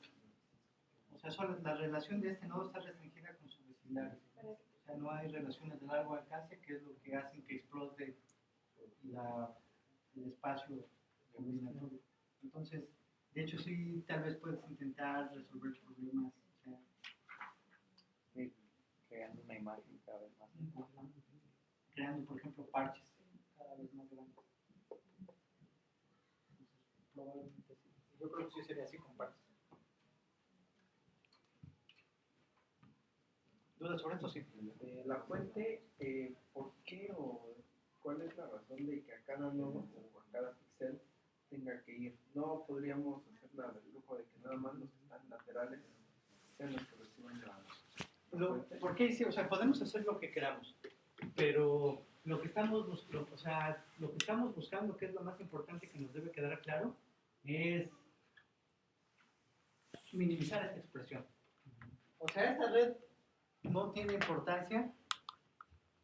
O sea, la relación de este nodo está restringida con su vecindario. O sea, no hay relaciones de largo alcance, que es lo que hacen que explote el espacio combinatorio. Entonces, de hecho, sí, tal vez puedes intentar resolver problemas, o sea, Sí, creando una imagen cada vez más. creando, por ejemplo, parches cada vez más grandes. Entonces, probablemente sí. Yo creo que sí sería así con parches. ¿Dudas sobre esto? Sí. La fuente, ¿por qué o cuál es la razón de que a cada nodo o a cada píxel tenga que ir? No podríamos hacerla del lujo de que nada más los que están laterales sean los que reciban la fuente. ¿Por qué sí? O sea, podemos hacer lo que queramos, pero lo que estamos buscando, que es lo más importante que nos debe quedar claro, es minimizar esta expresión. O sea, esta red no tiene importancia.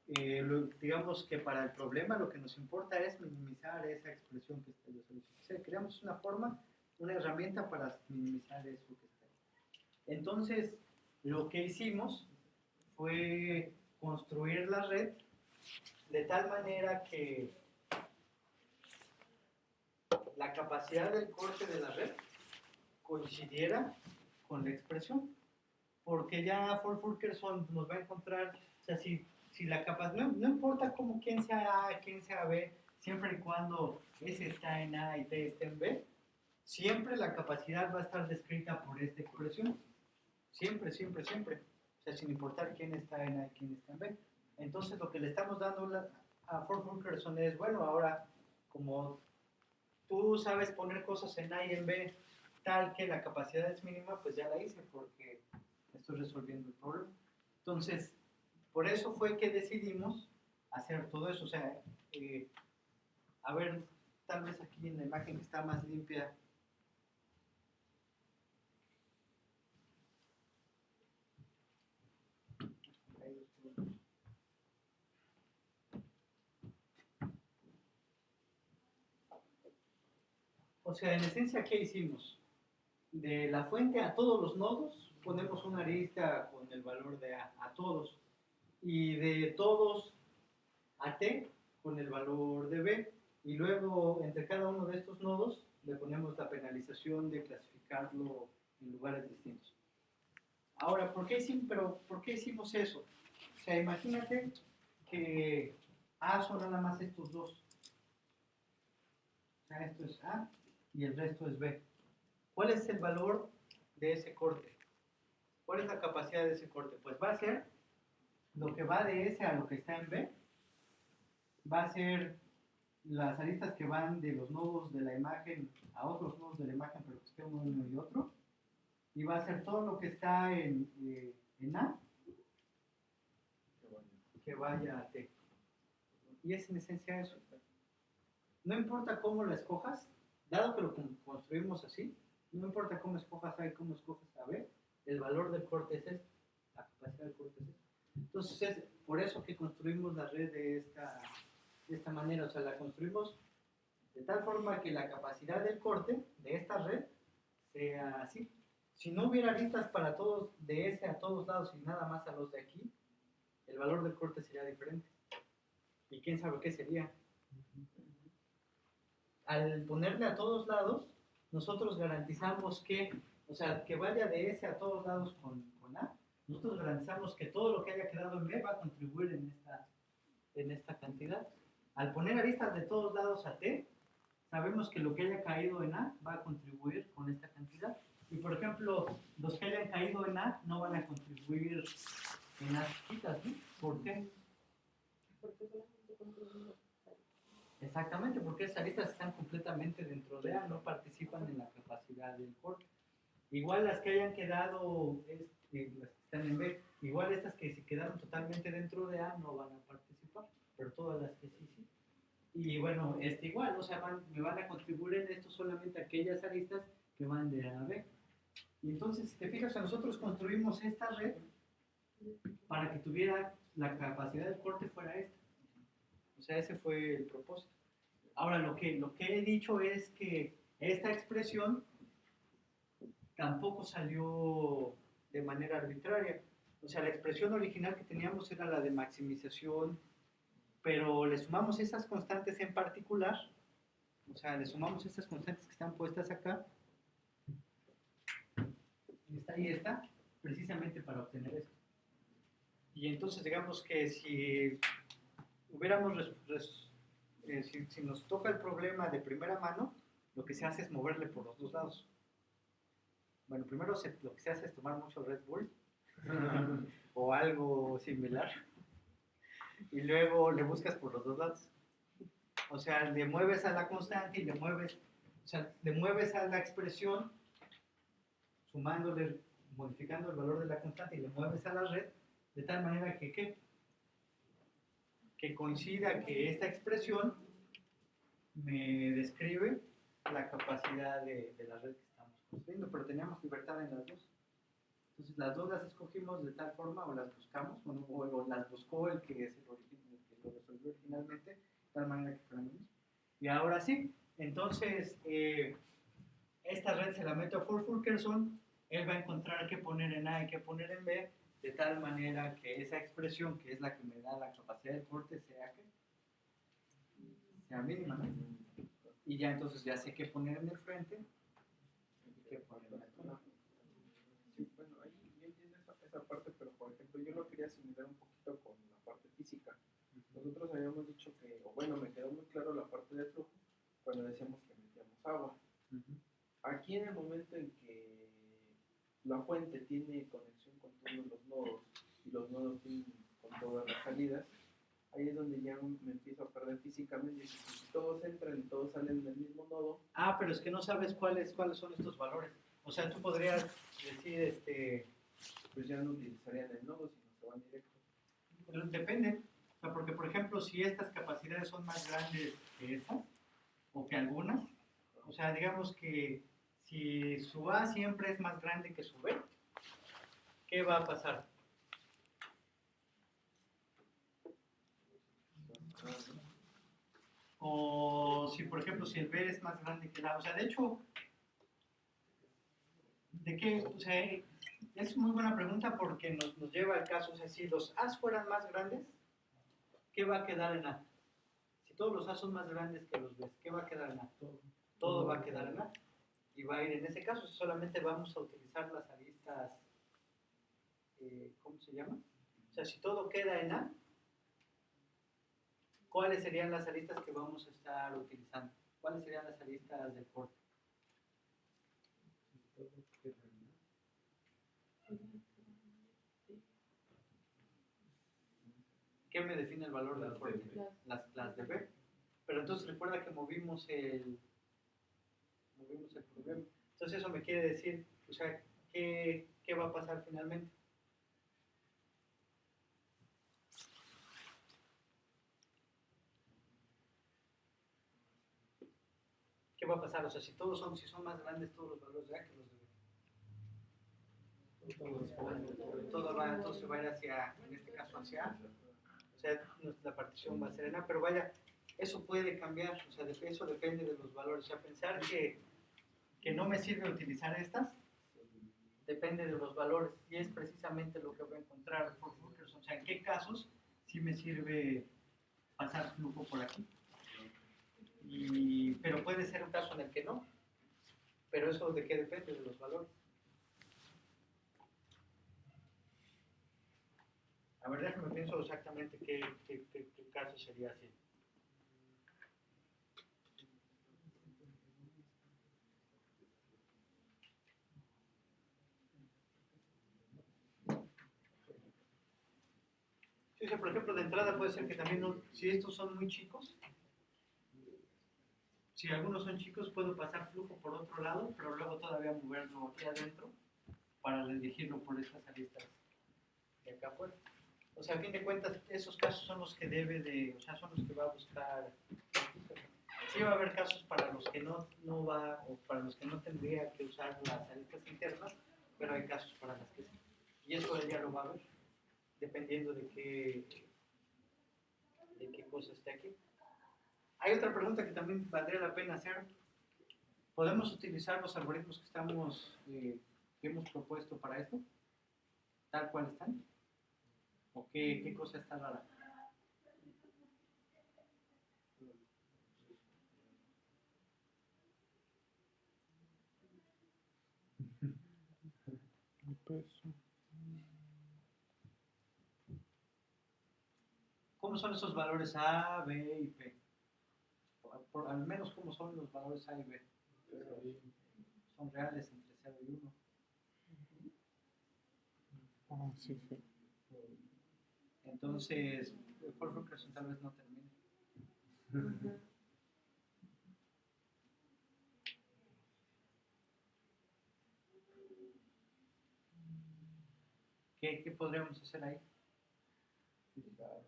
Digamos que para el problema lo que nos importa es minimizar esa expresión que está ahí. O sea, creamos una forma, una herramienta para minimizar eso que está ahí. Entonces, lo que hicimos fue construir la red de tal manera que la capacidad del corte de la red coincidiera con la expresión. Porque ya Fulkerson nos va a encontrar, o sea, si la capacidad, no importa quién sea A, quién sea B, siempre y cuando S está en A y T está en B, siempre la capacidad va a estar descrita por esta expresión. Siempre. O sea, sin importar quién está en A y quién está en B. Entonces, lo que le estamos dando a Fulkerson es, bueno, ahora, como tú sabes poner cosas en A y en B tal que la capacidad es mínima, pues ya la hice porque estoy resolviendo el problema. Entonces, por eso fue que decidimos hacer todo eso. O sea, a ver, tal vez aquí en la imagen que está más limpia. O sea, en esencia, ¿qué hicimos? De la fuente a todos los nodos ponemos una arista con el valor de A todos. Y de todos a T con el valor de B. Y luego, entre cada uno de estos nodos, le ponemos la penalización de clasificarlo en lugares distintos. Ahora, ¿por qué hicimos eso? O sea, imagínate que A son nada más estos dos. O sea, esto es A y el resto es B. ¿Cuál es el valor de ese corte? ¿Cuál es la capacidad de ese corte? Pues va a ser lo que va de S a lo que está en B, va a ser las aristas que van de los nodos de la imagen a otros nodos de la imagen, pero que esté uno y otro, y va a ser todo lo que está en A que vaya a T. Y es en esencia eso. No importa cómo la escojas, dado que lo construimos así, no importa cómo escojas A y cómo escojas a B, el valor del corte es este, la capacidad del corte es este. Entonces es por eso que construimos la red de esta manera, o sea, la construimos de tal forma que la capacidad del corte de esta red sea así. Si no hubiera aristas para todos, de ese a todos lados y nada más a los de aquí, el valor del corte sería diferente. ¿Y quién sabe qué sería? Al ponerle a todos lados, nosotros garantizamos que o sea, que vaya de S a todos lados con A, nosotros garantizamos que todo lo que haya quedado en B va a contribuir en esta cantidad. Al poner aristas de todos lados a T, sabemos que lo que haya caído en A va a contribuir con esta cantidad. Y por ejemplo, los que hayan caído en A no van a contribuir en A chiquitas, ¿no? ¿Por qué? Porque solamente contribuyen. Exactamente, porque esas aristas están completamente dentro de A, no participan en la capacidad del corte. Igual las que hayan quedado, las que están en B, igual estas que se quedaron totalmente dentro de A no van a participar, pero todas las que sí, sí. Y bueno, igual, o sea, me van a contribuir en esto solamente aquellas aristas que van de A a B. Y entonces, si te fijas, nosotros construimos esta red para que tuviera la capacidad del corte fuera esta. O sea, ese fue el propósito. Ahora, lo que he dicho es que esta expresión tampoco salió de manera arbitraria. O sea, la expresión original que teníamos era la de maximización, pero le sumamos esas constantes en particular, o sea, le sumamos estas constantes que están puestas acá, esta y esta, precisamente para obtener esto. Y entonces digamos que si hubiéramos, si nos toca el problema de primera mano, lo que se hace es moverle por los dos lados. Bueno, primero lo que se hace es tomar mucho Red Bull o algo similar y luego le buscas por los dos lados. O sea, le mueves a la constante y le mueves a la expresión sumándole, modificando el valor de la constante y le mueves a la red de tal manera que coincida que esta expresión me describe la capacidad de la red que estamos construyendo, pero teníamos libertad en las dos. Entonces las dos las escogimos de tal forma, o las buscamos, o las buscó el que lo resolvió originalmente, de tal manera que fueran mismos. Y ahora sí, entonces esta red se la meto a Fulkerson, él va a encontrar qué poner en A y qué poner en B, de tal manera que esa expresión, que es la que me da la capacidad de corte, sea mínima, ¿no? Y ya entonces ya sé qué poner en el frente y qué poner en el fondo. Sí, bueno, ahí yo entiendo esa parte, pero por ejemplo yo lo quería asimilar un poquito con la parte física. Nosotros habíamos dicho que, o bueno, me quedó muy claro la parte de flujo cuando decíamos que metíamos agua. Aquí en el momento en que la fuente tiene conexión con todos los nodos y los nodos tienen con todas las salidas, ahí es donde ya me empiezo a perder físicamente. Si todos entran y todos salen del mismo nodo. Ah, pero es que no sabes cuáles son estos valores. O sea, tú podrías decir, Pues ya no utilizarían el nodo, sino que van directo. depende. O sea, porque por ejemplo, si estas capacidades son más grandes que estas, o que algunas, o sea, digamos que si su A siempre es más grande que su B, ¿qué va a pasar? O si, por ejemplo, si el B es más grande que el A. O sea, de hecho, o sea, es muy buena pregunta porque nos lleva al caso. O sea, si los A's fueran más grandes, ¿qué va a quedar en A? Si todos los A son más grandes que los B's, ¿qué va a quedar en A? Todo va a quedar en A. Y va a ir en ese caso, solamente vamos a utilizar las aristas, ¿cómo se llama? O sea, si todo queda en A, ¿cuáles serían las aristas que vamos a estar utilizando? ¿Cuáles serían las aristas del corte? ¿Qué me define el valor del corte? Las de B. Pero entonces recuerda que movimos el problema. Entonces eso me quiere decir, o sea, ¿qué va a pasar finalmente? ¿Qué va a pasar? O sea, si son más grandes todos los valores de A que los de B. Todo va, entonces va a ir hacia, en este caso hacia A. O sea, la partición va a ser en A, pero vaya, eso puede cambiar, o sea, eso depende de los valores. O sea, pensar que no me sirve utilizar estas, depende de los valores, y es precisamente lo que voy a encontrar por Fulkerson. O sea, en qué casos sí me sirve pasar flujo por aquí. Pero puede ser un caso en el que no. Pero eso de qué depende de los valores. A ver, déjame pienso exactamente qué caso sería así. Sí, o sea, por ejemplo, de entrada puede ser que también, si estos son muy chicos, si algunos son chicos, puedo pasar flujo por otro lado, pero luego todavía moverlo aquí adentro para dirigirlo por estas aristas de acá afuera. O sea, a fin de cuentas, esos casos son los que debe de, o sea, son los que va a buscar. Sí va a haber casos para los que no va, o para los que no tendría que usar las aristas internas, pero hay casos para las que sí. Y eso él ya lo va a ver, dependiendo de qué cosa esté aquí. Hay otra pregunta que también valdría la pena hacer. ¿Podemos utilizar los algoritmos que hemos propuesto para esto? ¿Tal cual están? ¿O qué cosa está rara? ¿Cómo son esos valores A, B y P? Al menos, ¿cómo son los valores A y B? Son reales entre 0 y 1. Ah, sí, sí. Entonces, por Lucas tal vez no termine. ¿Qué podríamos hacer ahí? Multiplicar.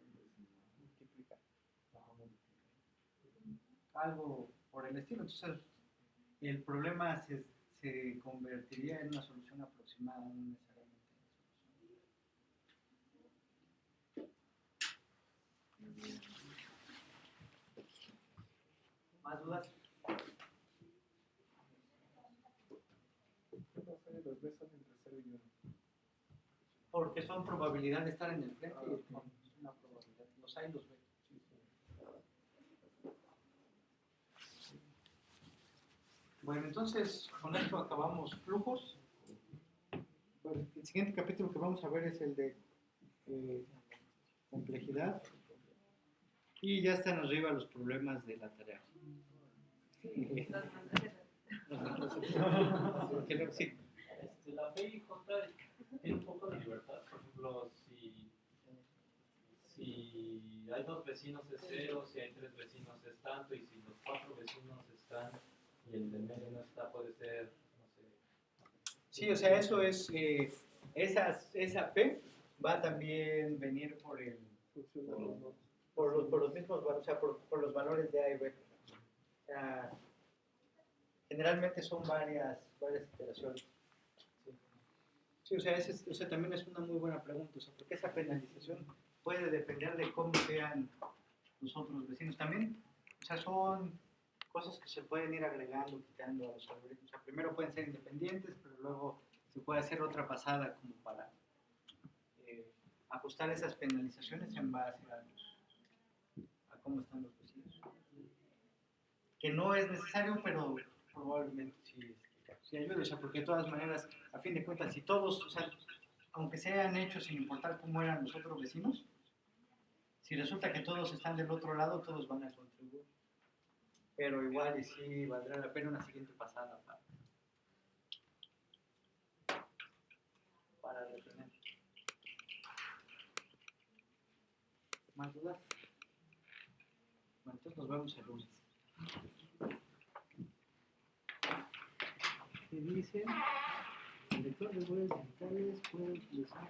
Algo por el estilo. Entonces, el problema se convertiría en una solución aproximada, no necesariamente en solución. ¿Más dudas? Los B son entre 0 y 1. Porque son probabilidad de estar en el frente y es una probabilidad. Los A y los B. Bueno, entonces con esto acabamos flujos. Bueno, el siguiente capítulo que vamos a ver es el de complejidad. Y ya están arriba los problemas de la tarea. Sí. La P y J tiene un poco de libertad. Por ejemplo, si hay 2 vecinos es 0, si hay 3 vecinos es tanto, y si los 4 vecinos están y el de medio no está, puede ser, no sé. Sí, o sea, eso es, esa P va a también venir por los mismos valores, o sea, por los valores de A y B. O sea, generalmente son varias iteraciones. Sí, o sea, también es una muy buena pregunta, o sea, porque esa penalización puede depender de cómo sean los otros vecinos también. O sea, son cosas que se pueden ir agregando, quitando a los algoritmos. O sea, primero pueden ser independientes, pero luego se puede hacer otra pasada como para ajustar esas penalizaciones en base a cómo están los vecinos. Que no es necesario, pero probablemente sí ayude. O sea, porque de todas maneras, a fin de cuentas, si todos, o sea, aunque sean hechos sin importar cómo eran los otros vecinos, si resulta que todos están del otro lado, todos van a contribuir. Pero igual y sí valdrá la pena una siguiente pasada para detener. ¿Más dudas? Bueno, entonces nos vemos el lunes. ¿Qué dice? El lector de redes digitales puede utilizar